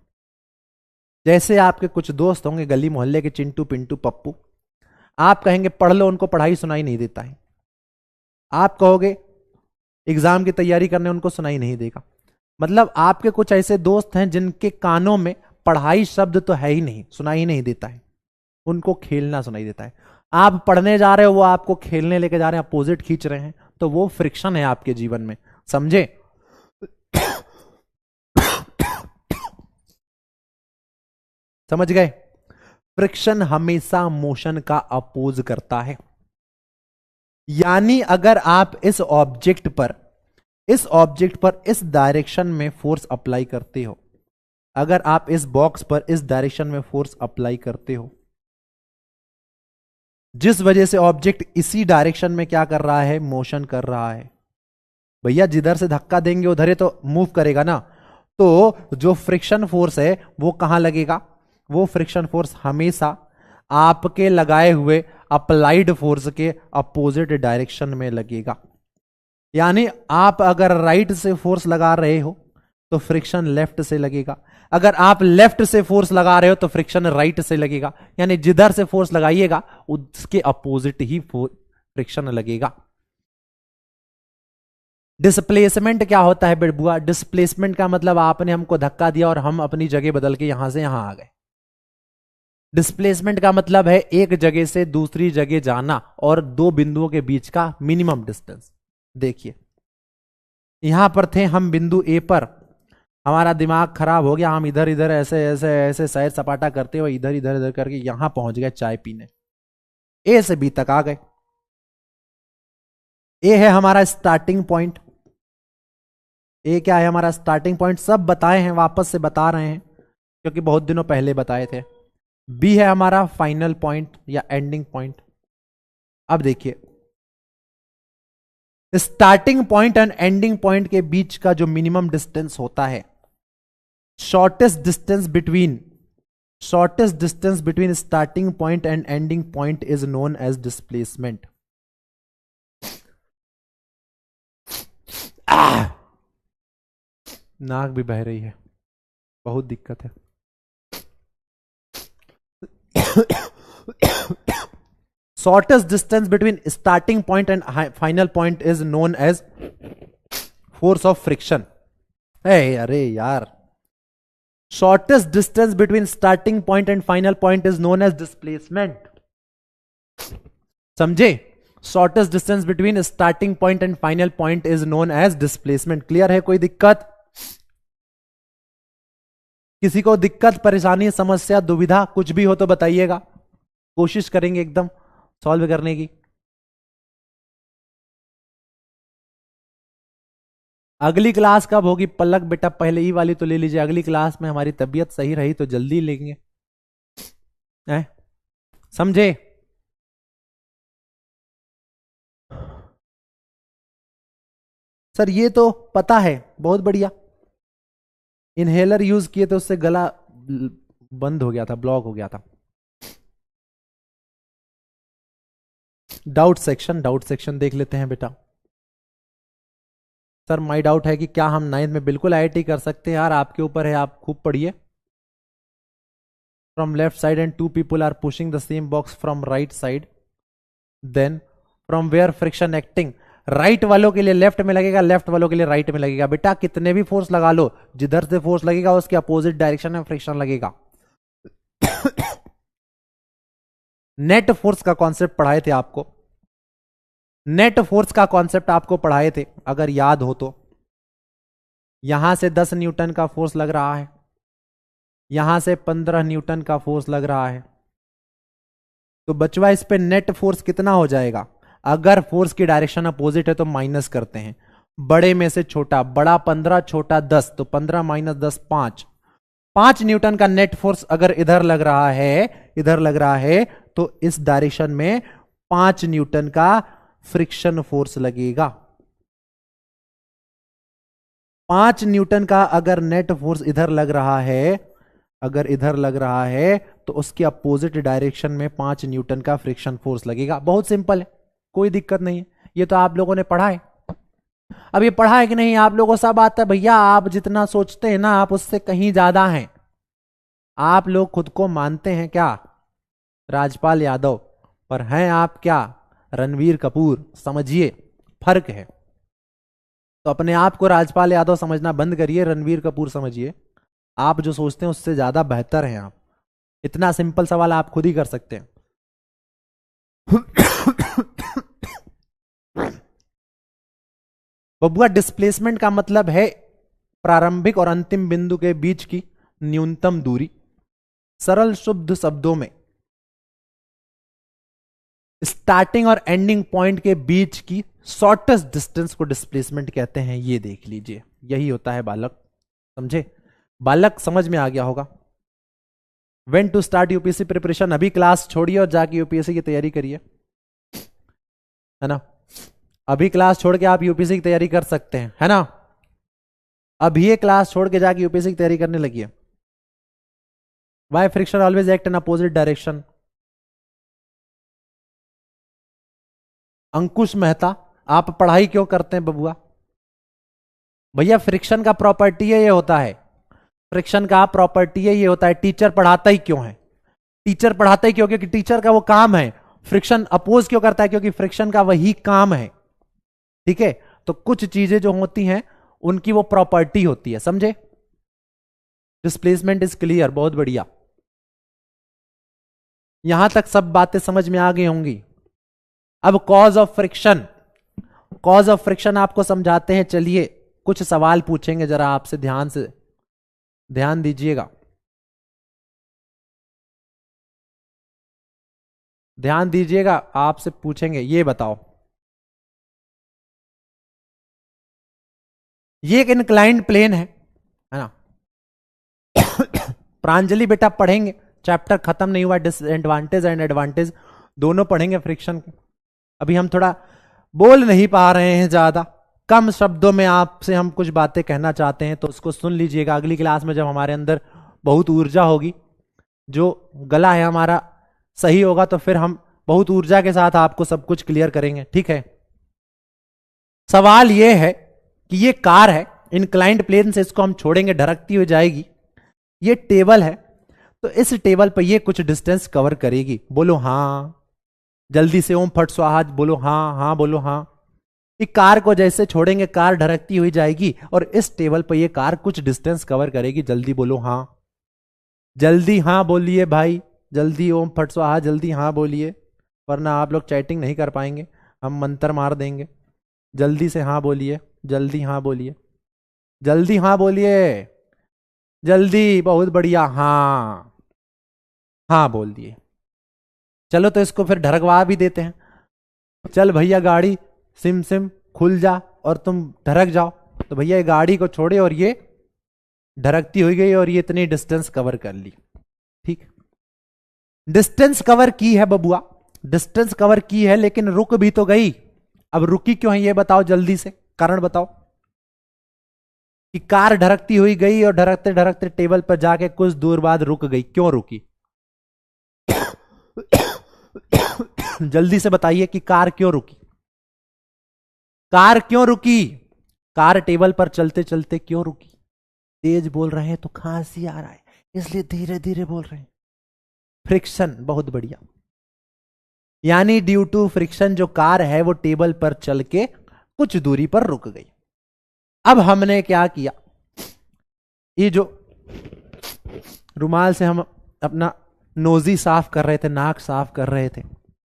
A: जैसे आपके कुछ दोस्त होंगे गली मोहल्ले के, चिंटू पिंटू पप्पू, आप कहेंगे पढ़ लो, उनको पढ़ाई सुनाई नहीं देता है। आप कहोगे एग्जाम की तैयारी करने, उनको सुनाई नहीं देगा। मतलब आपके कुछ ऐसे दोस्त हैं जिनके कानों में पढ़ाई शब्द तो है ही नहीं, सुनाई ही नहीं देता है, उनको खेलना सुनाई देता है। आप पढ़ने जा रहे हो, वो आपको खेलने लेके जा रहे हैं, अपोजिट खींच रहे हैं, तो वो फ्रिक्शन है आपके जीवन में, समझे? समझ गए? फ्रिक्शन हमेशा मोशन का अपोज करता है। यानी अगर आप इस ऑब्जेक्ट पर इस डायरेक्शन में फोर्स अप्लाई करते हो, अगर आप इस बॉक्स पर इस डायरेक्शन में फोर्स अप्लाई करते हो, जिस वजह से ऑब्जेक्ट इसी डायरेक्शन में क्या कर रहा है, मोशन कर रहा है। भैया जिधर से धक्का देंगे उधर ही तो मूव करेगा ना। तो जो फ्रिक्शन फोर्स है वो कहां लगेगा? वो फ्रिक्शन फोर्स हमेशा आपके लगाए हुए अप्लाइड फोर्स के अपोजिट डायरेक्शन में लगेगा। यानी आप अगर राइट से फोर्स लगा रहे हो तो फ्रिक्शन लेफ्ट से लगेगा, अगर आप लेफ्ट से फोर्स लगा रहे हो तो फ्रिक्शन राइट से लगेगा। यानी जिधर से फोर्स लगाइएगा उसके अपोजिट ही फ्रिक्शन लगेगा। डिस्प्लेसमेंट क्या होता है बुआ? डिस्प्लेसमेंट का मतलब आपने हमको धक्का दिया और हम अपनी जगह बदल के यहां से यहां आ गए। डिस्प्लेसमेंट का मतलब है एक जगह से दूसरी जगह जाना और दो बिंदुओं के बीच का मिनिमम डिस्टेंस। देखिए यहां पर थे हम बिंदु ए पर, हमारा दिमाग खराब हो गया, हम इधर इधर ऐसे ऐसे ऐसे सैर सपाटा करते हुए इधर इधर इधर करके यहां पहुंच गए चाय पीने, ए से बी तक आ गए। ए है हमारा स्टार्टिंग पॉइंट, ए क्या है हमारा स्टार्टिंग पॉइंट, सब बताए हैं वापस से बता रहे हैं क्योंकि बहुत दिनों पहले बताए थे। बी है हमारा फाइनल पॉइंट या एंडिंग पॉइंट। अब देखिए starting point and ending point के बीच का जो मिनिमम डिस्टेंस होता है, shortest distance between starting point and ending point is known as displacement. नाक भी बह रही है, बहुत दिक्कत है। Shortest distance between starting point and final point is known as force of friction. अरे यार, shortest distance between starting point and final point is known as displacement. समझे? Shortest distance between starting point and final point is known as displacement. Clear है? कोई दिक्कत? किसी को दिक्कत, परेशानी, समस्या, दुविधा कुछ भी हो तो बताइएगा, कोशिश करेंगे एकदम सॉल्व करने की। अगली क्लास कब होगी पलक बेटा? पहले ही वाली तो ले लीजिए, अगली क्लास में हमारी तबीयत सही रही तो जल्दी लेंगे। समझे? सर ये तो पता है, बहुत बढ़िया। इनहेलर यूज किए तो उससे गला बंद हो गया था, ब्लॉक हो गया था। डाउट सेक्शन देख लेते हैं बेटा। सर माय डाउट है कि क्या हम 9th में बिल्कुल आईआईटी कर सकते हैं? यार आपके ऊपर है, आप खूब पढ़िए। From left side and two people are pushing the same box from right side, then from where friction acting. Right वालों के लिए लेफ्ट में लगेगा, लेफ्ट वालों के लिए राइट में लगेगा। बेटा कितने भी फोर्स लगा लो, जिधर से फोर्स लगेगा उसके अपोजिट डायरेक्शन में फ्रिक्शन लगेगा। नेट फोर्स का कॉन्सेप्ट पढ़ाए थे आपको, नेट फोर्स का कॉन्सेप्ट आपको पढ़ाए थे अगर याद हो तो। यहां से 10 न्यूटन का फोर्स लग रहा है, यहां से 15 न्यूटन का फोर्स लग रहा है, तो बचवा इस पे नेट फोर्स कितना हो जाएगा? अगर फोर्स की डायरेक्शन अपोजिट है तो माइनस करते हैं, बड़े में से छोटा, बड़ा 15 छोटा 10, तो 15 माइनस 10 5। 5 न्यूटन का नेट फोर्स अगर इधर लग रहा है तो इस डायरेक्शन में 5 न्यूटन का फ्रिक्शन फोर्स लगेगा। 5 न्यूटन का अगर नेट फोर्स इधर लग रहा है, तो उसके अपोजिट डायरेक्शन में 5 न्यूटन का फ्रिक्शन फोर्स लगेगा। बहुत सिंपल है, कोई दिक्कत नहीं है। ये तो आप लोगों ने पढ़ा है। अब ये पढ़ा है कि नहीं आप लोगों को सब आता है? भैया आप जितना सोचते हैं ना, आप उससे कहीं ज्यादा हैं। आप लोग खुद को मानते हैं क्या राजपाल यादव, पर हैं आप क्या रणवीर कपूर? समझिए फर्क है। तो अपने आप को राजपाल यादव समझना बंद करिए, रणवीर कपूर समझिए। आप जो सोचते हैं उससे ज्यादा बेहतर हैं आप। इतना सिंपल सवाल आप खुद ही कर सकते हैं। बबुआ डिस्प्लेसमेंट का मतलब है प्रारंभिक और अंतिम बिंदु के बीच की न्यूनतम दूरी। सरल शुद्ध शब्दों में स्टार्टिंग और एंडिंग पॉइंट के बीच की शॉर्टेस्ट डिस्टेंस को डिस्प्लेसमेंट कहते हैं। ये देख लीजिए, यही होता है बालक। समझे? बालक समझ में आ गया होगा। When to start UPSC preparation? अभी क्लास छोड़िए और जाके यूपीएससी की तैयारी करिए, है ना? अभी क्लास छोड़ के आप यूपीएससी की तैयारी कर सकते हैं, है ना? अभी ये क्लास छोड़ के जाके यूपीएससी की तैयारी करने लगिए। Why friction always act in opposite direction? Ankush Mehta, आप पढ़ाई क्यों करते हैं बबुआ? भैया फ्रिक्शन का प्रॉपर्टी ये होता है, फ्रिक्शन का प्रॉपर्टी ये होता है। टीचर पढ़ाता ही क्यों है? टीचर पढ़ाता ही क्यों? क्योंकि टीचर का वो काम है। फ्रिक्शन अपोज क्यों करता है? क्योंकि फ्रिक्शन का वही काम है। ठीक है? तो कुछ चीजें जो होती हैं उनकी वो प्रॉपर्टी होती है, समझे? डिस्प्लेसमेंट इज क्लियर, बहुत बढ़िया। यहां तक सब बातें समझ में आ गई होंगी। अब cause of friction, cause of friction आपको समझाते हैं। चलिए कुछ सवाल पूछेंगे, जरा आपसे ध्यान से ध्यान दीजिएगा, ध्यान दीजिएगा। आपसे पूछेंगे, ये बताओ, ये एक इंक्लाइंड प्लेन है ना। प्रांजलि बेटा पढ़ेंगे, चैप्टर खत्म नहीं हुआ, डिसएडवांटेज एंड एडवांटेज दोनों पढ़ेंगे फ्रिक्शन के। अभी हम थोड़ा बोल नहीं पा रहे हैं, ज्यादा कम शब्दों में आपसे हम कुछ बातें कहना चाहते हैं, तो उसको सुन लीजिएगा। अगली क्लास में जब हमारे अंदर बहुत ऊर्जा होगी, जो गला है हमारा सही होगा, तो फिर हम बहुत ऊर्जा के साथ आपको सब कुछ क्लियर करेंगे, ठीक है। सवाल यह है कि ये कार है इंक्लाइंड प्लेन से, इसको हम छोड़ेंगे, ढरकती हुई जाएगी। ये टेबल है, तो इस टेबल पर ये कुछ डिस्टेंस कवर करेगी। बोलो हाँ, जल्दी से ओम फट स्वाहा बोलो हाँ, हाँ बोलो हाँ। ये कार को जैसे छोड़ेंगे, कार ढरकती हुई जाएगी और इस टेबल पर ये कार कुछ डिस्टेंस कवर करेगी। जल्दी बोलो हाँ, जल्दी हाँ बोलिए भाई, जल्दी ओम फट स्वाहा, जल्दी हाँ बोलिए, वरना आप लोग चैटिंग नहीं कर पाएंगे, हम मंत्र मार देंगे। जल्दी से हाँ बोलिए, जल्दी हाँ बोलिए, जल्दी हाँ बोलिए, जल्दी, बहुत बढ़िया, हाँ हाँ बोल दिए। चलो तो इसको फिर ढरकवा भी देते हैं। चल भैया गाड़ी सिम सिम खुल जा और तुम ढरक जाओ। तो भैया ये गाड़ी को छोड़े और ये ढरकती हुई गई और ये इतनी डिस्टेंस कवर कर ली, ठीक। डिस्टेंस कवर की है बबुआ, डिस्टेंस कवर की है, लेकिन रुक भी तो गई। अब रुकी क्यों है ये बताओ, जल्दी से कारण बताओ। कि कार ढरकती हुई गई और ढरकते ढरकते टेबल पर जाके कुछ दूर बाद रुक गई, क्यों रुकी? जल्दी से बताइए कि कार क्यों रुकी, कार क्यों रुकी, कार टेबल पर चलते चलते क्यों रुकी? तेज बोल रहे हैं तो खांसी आ रहा है, इसलिए धीरे धीरे बोल रहे हैं। फ्रिक्शन, बहुत बढ़िया। यानी ड्यू टू फ्रिक्शन जो कार है वो टेबल पर चल के कुछ दूरी पर रुक गई। अब हमने क्या किया, ये जो रुमाल से हम अपना नोजी साफ कर रहे थे, नाक साफ कर रहे थे,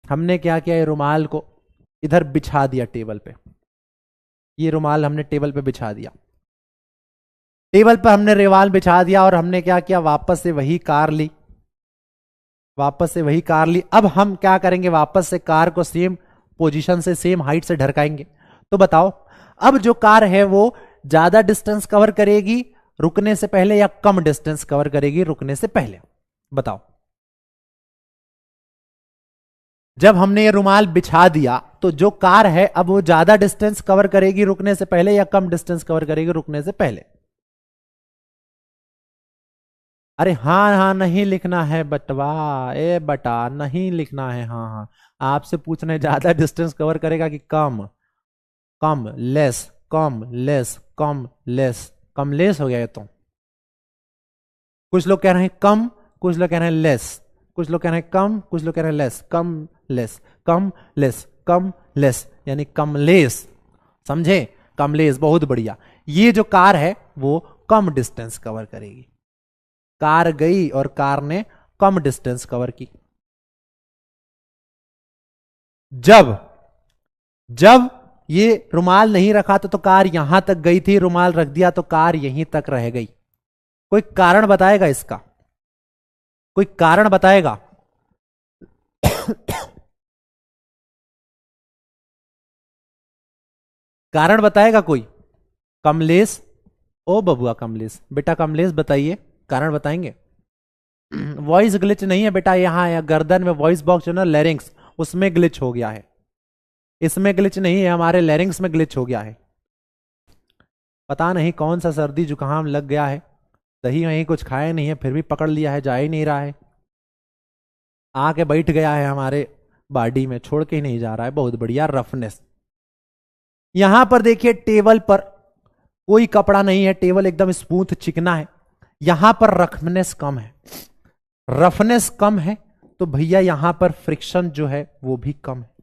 A: हमने क्या किया, ये रुमाल को इधर बिछा दिया टेबल पे। ये रुमाल हमने टेबल पे बिछा दिया, टेबल पर हमने रुमाल बिछा दिया और हमने क्या किया, वापस से वही कार ली, वापस से वही कार ली। अब हम क्या करेंगे, वापस से कार को सेम पोजीशन से, सेम हाइट से ढरकाएंगे। तो बताओ अब जो कार है वो ज्यादा डिस्टेंस कवर करेगी रुकने से पहले या कम डिस्टेंस कवर करेगी रुकने से पहले? बताओ। जब हमने ये रुमाल बिछा दिया तो जो कार है अब वो ज्यादा डिस्टेंस कवर करेगी रुकने से पहले या कम डिस्टेंस कवर करेगी रुकने से पहले? अरे हाँ हाँ नहीं लिखना है बटवा, ए बटा नहीं लिखना है, हाँ हाँ। आपसे पूछना है ज्यादा डिस्टेंस कवर करेगा कि कम? कम लेस, कम लेस, कम लेस, कम लेस हो गया ये तो। कुछ लोग कह रहे हैं कम, कुछ लोग कह रहे हैं लेस, कुछ लोग कह रहे हैं कम, कुछ लोग कह रहे हैं लेस, कम लेस, कम लेस, कम लेस, यानी कमलेस, समझे? कमलेस, बहुत बढ़िया। ये जो कार है वो कम डिस्टेंस कवर करेगी, कार गई और कार ने कम डिस्टेंस कवर की। जब जब ये रुमाल नहीं रखा था तो कार यहां तक गई थी, रुमाल रख दिया तो कार यहीं तक रह गई। कोई कारण बताएगा इसका, कोई कारण बताएगा? कारण बताएगा कोई? कमलेश, ओ बबुआ कमलेश, बेटा कमलेश बताइए, कारण बताएंगे। वॉइस ग्लिच नहीं है बेटा, यहां या गर्दन में वॉइस बॉक्स जो ना लेरिंग्स, उसमें ग्लिच हो गया है, इसमें ग्लिच नहीं है, हमारे लेरिंग्स में ग्लिच हो गया है। पता नहीं कौन सा सर्दी जुकाम लग गया है, दही वहीं कुछ खाया नहीं है फिर भी पकड़ लिया है, जा ही नहीं रहा है, आके बैठ गया है हमारे बॉडी में, छोड़ के ही नहीं जा रहा है। बहुत बढ़िया, रफनेस। यहां पर देखिए टेबल पर कोई कपड़ा नहीं है, टेबल एकदम स्मूथ चिकना है, यहां पर रफनेस कम है, रफनेस कम है तो भैया यहां पर फ्रिक्शन जो है वो भी कम है।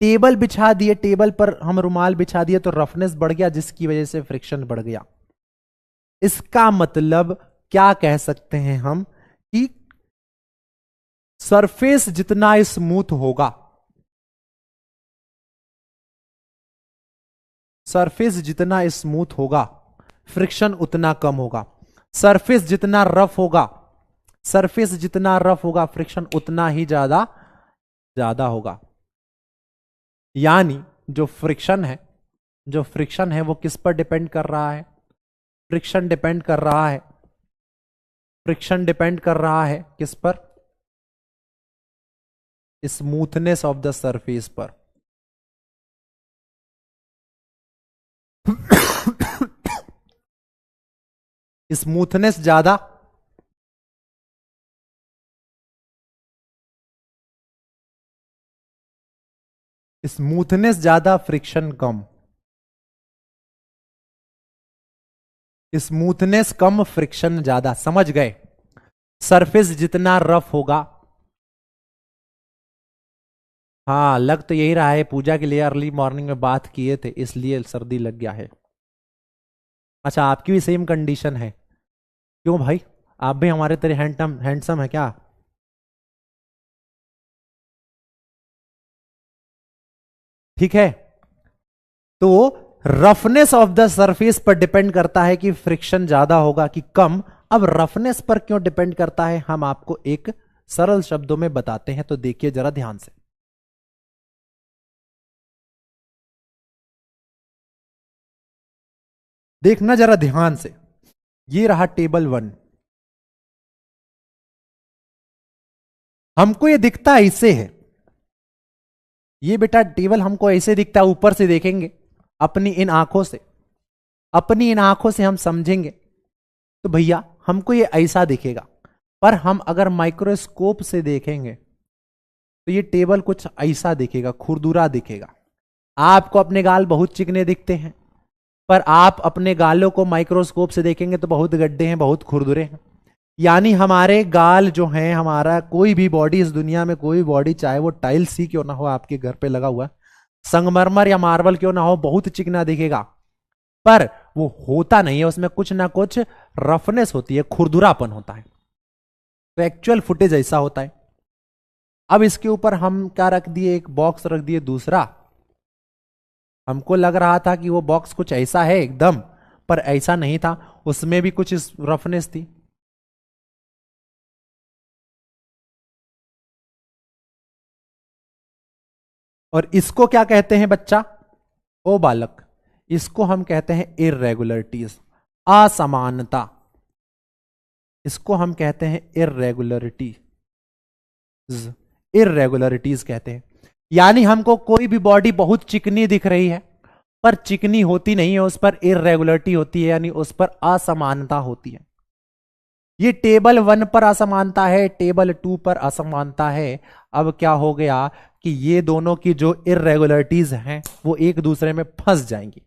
A: टेबल बिछा दिए, टेबल पर हम रुमाल बिछा दिए तो रफनेस बढ़ गया जिसकी वजह से फ्रिक्शन बढ़ गया। इसका मतलब क्या कह सकते हैं हम कि सरफेस जितना स्मूथ होगा, सरफेस जितना स्मूथ होगा फ्रिक्शन उतना कम होगा। सरफेस जितना रफ होगा, सरफेस जितना रफ होगा फ्रिक्शन उतना ही ज्यादा ज्यादा होगा। यानी जो फ्रिक्शन है, जो फ्रिक्शन है वो किस पर डिपेंड कर रहा है? फ्रिक्शन डिपेंड कर रहा है, फ्रिक्शन डिपेंड कर रहा है किस पर? स्मूथनेस ऑफ द सरफेस पर। स्मूथनेस ज्यादा, स्मूथनेस ज्यादा फ्रिक्शन कम, स्मूथनेस कम फ्रिक्शन ज्यादा। समझ गए? सरफेस जितना रफ होगा, हाँ लग तो यही रहा है, पूजा के लिए अर्ली मॉर्निंग में बात किए थे इसलिए सर्दी लग गया है। अच्छा आपकी भी सेम कंडीशन है? क्यों भाई, आप भी हमारे तरह हैंडसम है क्या? ठीक है, तो रफनेस ऑफ द सरफेस पर डिपेंड करता है कि फ्रिक्शन ज्यादा होगा कि कम। अब रफनेस पर क्यों डिपेंड करता है हम आपको एक सरल शब्दों में बताते हैं, तो देखिए जरा ध्यान से। देखना जरा ध्यान से, ये रहा टेबल 1। हमको ये दिखता ऐसे है, ये बेटा टेबल हमको ऐसे दिखता है, ऊपर से देखेंगे अपनी इन आंखों से, अपनी इन आंखों से हम समझेंगे तो भैया हमको ये ऐसा दिखेगा। पर हम अगर माइक्रोस्कोप से देखेंगे तो ये टेबल कुछ ऐसा दिखेगा, खुरदुरा दिखेगा। आपको अपने गाल बहुत चिकने दिखते हैं, पर आप अपने गालों को माइक्रोस्कोप से देखेंगे तो बहुत गड्ढे हैं, बहुत खुरदुरे हैं। यानी हमारे गाल जो हैं, हमारा कोई भी बॉडी इस दुनिया में, कोई बॉडी चाहे वो टाइल्स ही क्यों ना हो, आपके घर पे लगा हुआ संगमरमर या मार्बल क्यों ना हो, बहुत चिकना दिखेगा, पर वो होता नहीं है, उसमें कुछ ना कुछ रफनेस होती है, खुरदुरापन होता है। तो एक्चुअल फुटेज ऐसा होता है। अब इसके ऊपर हम क्या रख दिए, एक बॉक्स रख दिए दूसरा। हमको लग रहा था कि वो बॉक्स कुछ ऐसा है एकदम, पर ऐसा नहीं था, उसमें भी कुछ रफनेस थी। और इसको क्या कहते हैं बच्चा, ओ बालक? इसको हम कहते हैं इररेगुलरिटीज, असमानता। इसको हम कहते हैं इररेगुलरिटी, इररेगुलरिटीज कहते हैं। यानी हमको कोई भी बॉडी बहुत चिकनी दिख रही है, पर चिकनी होती नहीं है, उस पर इररेगुलरिटी होती है, यानी उस पर असमानता होती है। ये टेबल 1 पर असमानता है, टेबल 2 पर असमानता है। अब क्या हो गया कि ये दोनों की जो इररेगुलरिटीज हैं वो एक दूसरे में फंस जाएंगी।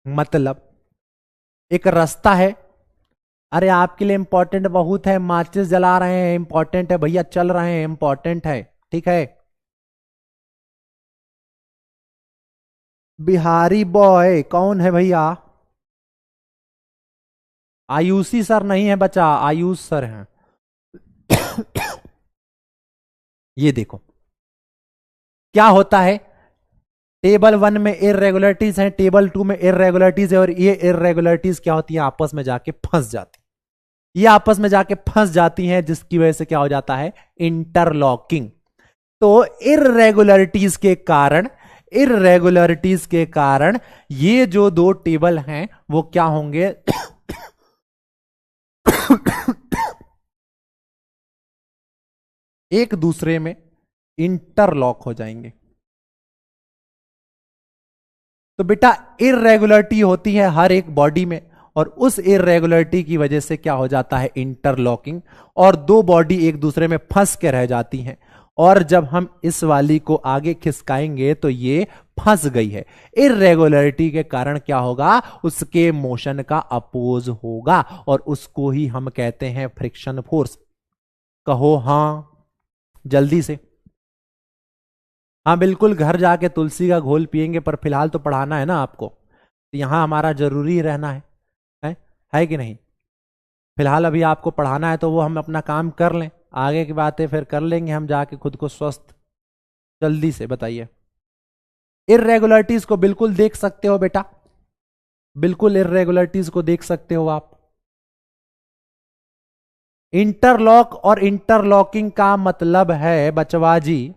A: मतलब एक रास्ता है, अरे आपके लिए इंपॉर्टेंट बहुत है, माचिस जला रहे हैं इंपॉर्टेंट है भैया, चल रहे हैं इंपॉर्टेंट है, ठीक है। बिहारी बॉय कौन है भैया? आयुषी सर नहीं है बच्चा, आयुष सर हैं। ये देखो क्या होता है, टेबल 1 में इररेगुलरिटीज है, टेबल 2 में इररेगुलरिटीज है, और ये इररेगुलरिटीज क्या होती है, आपस में जाके फंस जाती, ये आपस में जाके फंस जाती हैं, जिसकी वजह से क्या हो जाता है, इंटरलॉकिंग। तो इररेगुलरिटीज के कारण, इररेगुलरिटीज के कारण ये जो दो टेबल हैं वो क्या होंगे, एक दूसरे में इंटरलॉक हो जाएंगे। तो बेटा इररेगुलरिटी होती है हर एक बॉडी में, और उस इररेगुलरिटी की वजह से क्या हो जाता है, इंटरलॉकिंग, और दो बॉडी एक दूसरे में फंस के रह जाती हैं। और जब हम इस वाली को आगे खिसकाएंगे तो ये फंस गई है, इररेगुलरिटी के कारण क्या होगा, उसके मोशन का अपोज होगा, और उसको ही हम कहते हैं फ्रिक्शन फोर्स। कहो हां जल्दी से। हाँ बिल्कुल, घर जाके तुलसी का घोल पिएंगे, पर फिलहाल तो पढ़ाना है ना आपको, तो यहां हमारा जरूरी रहना है कि नहीं? फिलहाल अभी आपको पढ़ाना है तो वो हम अपना काम कर लें, आगे की बातें फिर कर लेंगे हम जाके खुद को स्वस्थ। जल्दी से बताइए। इर्रेगुलरिटीज को बिल्कुल देख सकते हो बेटा, बिल्कुल इर्रेगुलरिटीज को देख सकते हो आप। इंटरलॉक और इंटरलॉकिंग का मतलब है बचवा जी,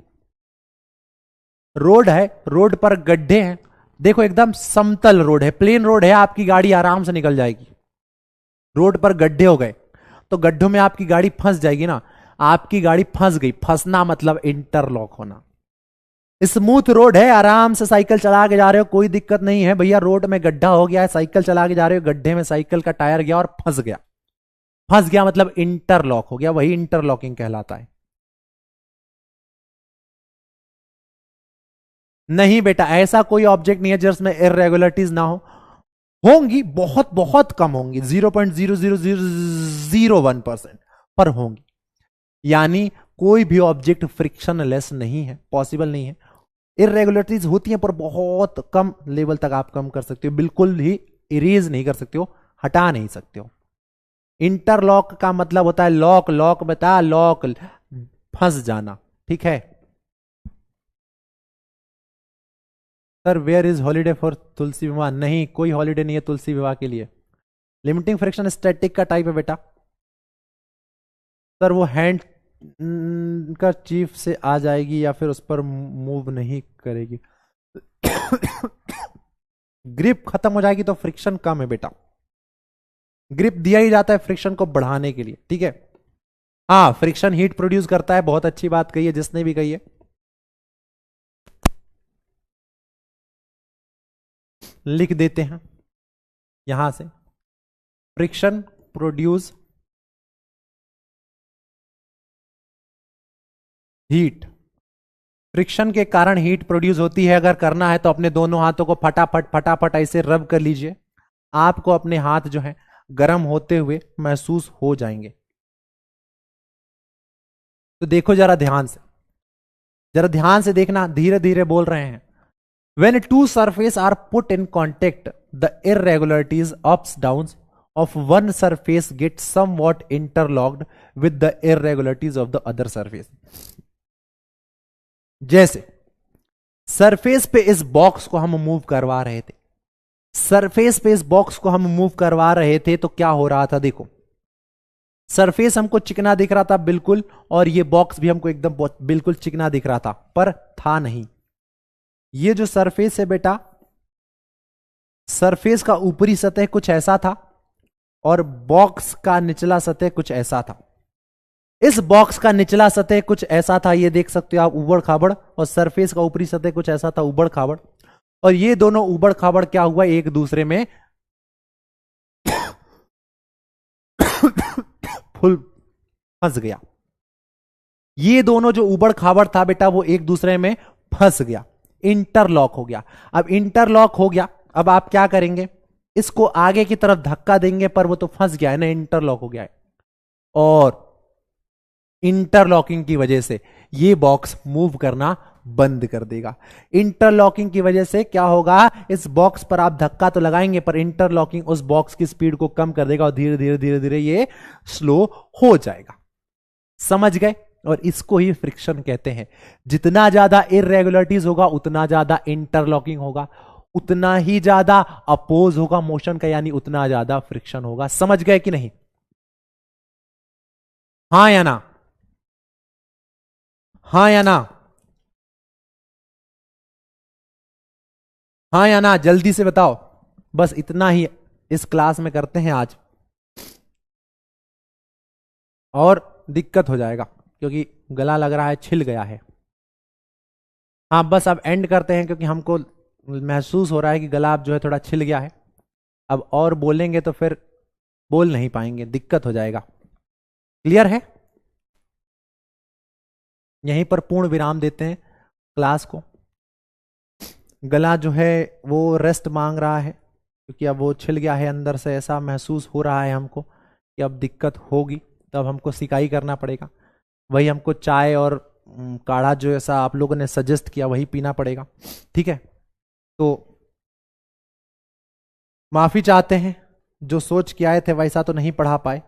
A: रोड है, रोड पर गड्ढे हैं, देखो एकदम समतल रोड है, प्लेन रोड है, आपकी गाड़ी आराम से निकल जाएगी। रोड पर गड्ढे हो गए तो गड्ढों में आपकी गाड़ी फंस जाएगी ना, आपकी गाड़ी फंस गई, फंसना मतलब इंटरलॉक होना। स्मूथ रोड है, आराम से साइकिल चला के जा रहे हो, कोई दिक्कत नहीं है भैया। रोड में गड्ढा हो गया है, साइकिल चला के जा रहे हो, गड्ढे में साइकिल का टायर गया और फंस गया। फंस गया मतलब इंटरलॉक हो गया, वही इंटरलॉकिंग कहलाता है। नहीं बेटा, ऐसा कोई ऑब्जेक्ट नहीं है जिसमें इरेगुलरिटीज ना हो। होंगी, बहुत बहुत कम होंगी, 0.00001% पर होंगी। यानी कोई भी ऑब्जेक्ट फ्रिक्शनलेस नहीं है, पॉसिबल नहीं है। इरेगुलरिटीज होती हैं पर बहुत कम लेवल तक आप कम कर सकते हो, बिल्कुल ही इरेज नहीं कर सकते हो, हटा नहीं सकते हो। इंटरलॉक का मतलब होता है लॉक, लॉक बता, लॉक फंस जाना, ठीक है। Sir where is holiday for Tulsi Vivah? नहीं, कोई हॉलीडे नहीं है तुलसी विवाह के लिए। लिमिटिंग फ्रिक्शन स्टैटिक का टाइप है बेटा। सर वो हैंड का चीफ से आ जाएगी या फिर उस पर मूव नहीं करेगी? ग्रिप खत्म हो जाएगी तो फ्रिक्शन कम है बेटा। ग्रिप दिया ही जाता है फ्रिक्शन को बढ़ाने के लिए, ठीक है। हाँ, फ्रिक्शन हीट प्रोड्यूस करता है, बहुत अच्छी बात कही है जिसने भी कही है। लिख देते हैं यहां से, फ्रिक्शन प्रोड्यूस हीट। फ्रिक्शन के कारण हीट प्रोड्यूस होती है। अगर करना है तो अपने दोनों हाथों को फटाफट फटाफट ऐसे रब कर लीजिए, आपको अपने हाथ जो है गर्म होते हुए महसूस हो जाएंगे। तो देखो जरा ध्यान से, जरा ध्यान से देखना, धीरे धीरे बोल रहे हैं। When two surfaces are put in contact, the irregularities ups downs of one surface get somewhat interlocked with the irregularities of the other surface. जैसे सरफेस पे इस बॉक्स को हम मूव करवा रहे थे, सरफेस पे इस बॉक्स को हम मूव करवा रहे थे तो क्या हो रहा था, देखो सरफेस हमको चिकना दिख रहा था बिल्कुल, और ये बॉक्स भी हमको एकदम बिल्कुल चिकना दिख रहा था, पर था नहीं। ये जो सरफेस है बेटा, सरफेस का ऊपरी सतह कुछ ऐसा था और बॉक्स का निचला सतह कुछ ऐसा था। इस बॉक्स का निचला सतह कुछ ऐसा था, ये देख सकते हो आप, उबड़ खाबड़, और सरफेस का ऊपरी सतह कुछ ऐसा था, उबड़ खाबड़। और ये दोनों उबड़ खाबड़ क्या हुआ, एक दूसरे में फुल फंस गया। ये दोनों जो उबड़ खाबड़ था बेटा, वो एक दूसरे में फंस गया, इंटरलॉक हो गया। अब इंटरलॉक हो गया, अब आप क्या करेंगे, इसको आगे की तरफ धक्का देंगे, पर वो तो फंस गया है ना, इंटरलॉक हो गया है। और इंटरलॉकिंग की वजह से ये बॉक्स मूव करना बंद कर देगा। इंटरलॉकिंग की वजह से क्या होगा, इस बॉक्स पर आप धक्का तो लगाएंगे, पर इंटरलॉकिंग उस बॉक्स की स्पीड को कम कर देगा और धीरे धीरे धीरे धीरे ये स्लो हो जाएगा। समझ गए? और इसको ही फ्रिक्शन कहते हैं। जितना ज्यादा इरेगुलरिटीज होगा उतना ज्यादा इंटरलॉकिंग होगा, उतना ही ज्यादा अपोज होगा मोशन का, यानी उतना ज्यादा फ्रिक्शन होगा। समझ गए कि नहीं? हाँ या ना? हाँ या ना? हाँ या ना? जल्दी से बताओ। बस इतना ही इस क्लास में करते हैं आज, और दिक्कत हो जाएगा क्योंकि गला लग रहा है, छिल गया है। हाँ बस अब एंड करते हैं, क्योंकि हमको महसूस हो रहा है कि गला अब जो है थोड़ा छिल गया है। अब और बोलेंगे तो फिर बोल नहीं पाएंगे, दिक्कत हो जाएगा। क्लियर है? यहीं पर पूर्ण विराम देते हैं क्लास को। गला जो है वो रेस्ट मांग रहा है, क्योंकि अब वो छिल गया है अंदर से, ऐसा महसूस हो रहा है हमको कि अब दिक्कत होगी, तब हमको सिकाई करना पड़ेगा। वही हमको चाय और काढ़ा जो ऐसा आप लोगों ने सजेस्ट किया वही पीना पड़ेगा, ठीक है। तो माफी चाहते हैं, जो सोच के आए थे वैसा तो नहीं पढ़ा पाए,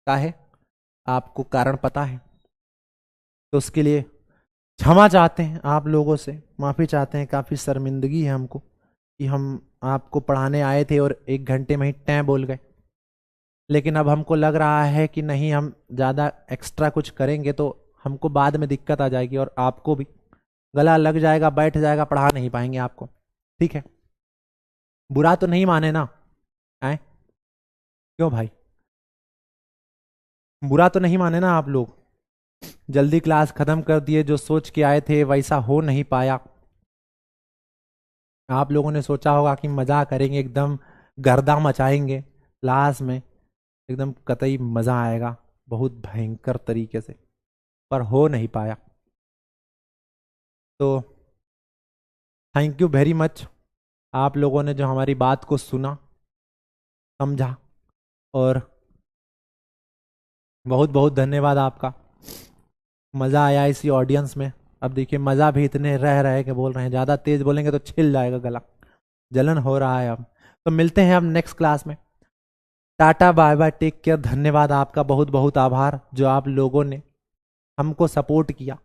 A: काहे? आपको कारण पता है? तो उसके लिए क्षमा चाहते हैं आप लोगों से, माफ़ी चाहते हैं। काफ़ी शर्मिंदगी है हमको कि हम आपको पढ़ाने आए थे और 1 घंटे में ही टैं बोल गए। लेकिन अब हमको लग रहा है कि नहीं, हम ज़्यादा एक्स्ट्रा कुछ करेंगे तो हमको बाद में दिक्कत आ जाएगी और आपको भी गला लग जाएगा, बैठ जाएगा, पढ़ा नहीं पाएंगे आपको। ठीक है, बुरा तो नहीं माने ना, आए क्यों भाई, बुरा तो नहीं माने ना आप लोग। जल्दी क्लास खत्म कर दिए, जो सोच के आए थे वैसा हो नहीं पाया। आप लोगों ने सोचा होगा कि मजा करेंगे, एकदम गर्दा मचाएंगे क्लास में, एकदम कतई मजा आएगा बहुत भयंकर तरीके से, पर हो नहीं पाया। तो थैंक यू वेरी मच आप लोगों ने जो हमारी बात को सुना, समझा, और बहुत बहुत धन्यवाद आपका। मज़ा आया इसी ऑडियंस में। अब देखिए मज़ा भी इतने रह रहे के बोल रहे हैं, ज़्यादा तेज़ बोलेंगे तो छिल जाएगा गला, जलन हो रहा है अब। तो मिलते हैं अब नेक्स्ट क्लास में। Tata bye bye, take care. धन्यवाद आपका, बहुत बहुत आभार जो आप लोगों ने हमको सपोर्ट किया,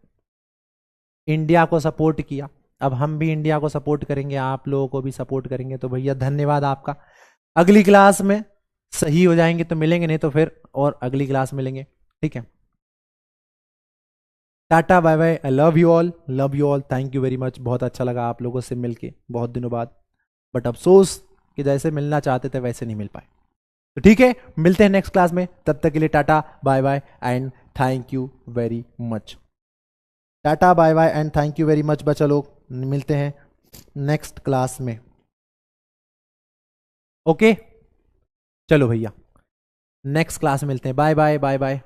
A: इंडिया को सपोर्ट किया। अब हम भी इंडिया को सपोर्ट करेंगे, आप लोगों को भी सपोर्ट करेंगे। तो भैया धन्यवाद आपका। अगली क्लास में सही हो जाएंगे तो मिलेंगे, नहीं तो फिर और अगली क्लास मिलेंगे। ठीक है, tata bye bye, I love you all, love you all, thank you very much. बहुत अच्छा लगा आप लोगों से मिलके बहुत दिनों बाद, बट अफसोस कि जैसे मिलना चाहते थे वैसे नहीं मिल पाए। तो ठीक है, मिलते हैं नेक्स्ट क्लास में, तब तक के लिए tata bye bye and thank you very much. Tata bye bye and thank you very much बच्चा लोग, मिलते हैं नेक्स्ट क्लास में। ओके, चलो भैया नेक्स्ट क्लास में मिलते हैं। Bye bye bye bye.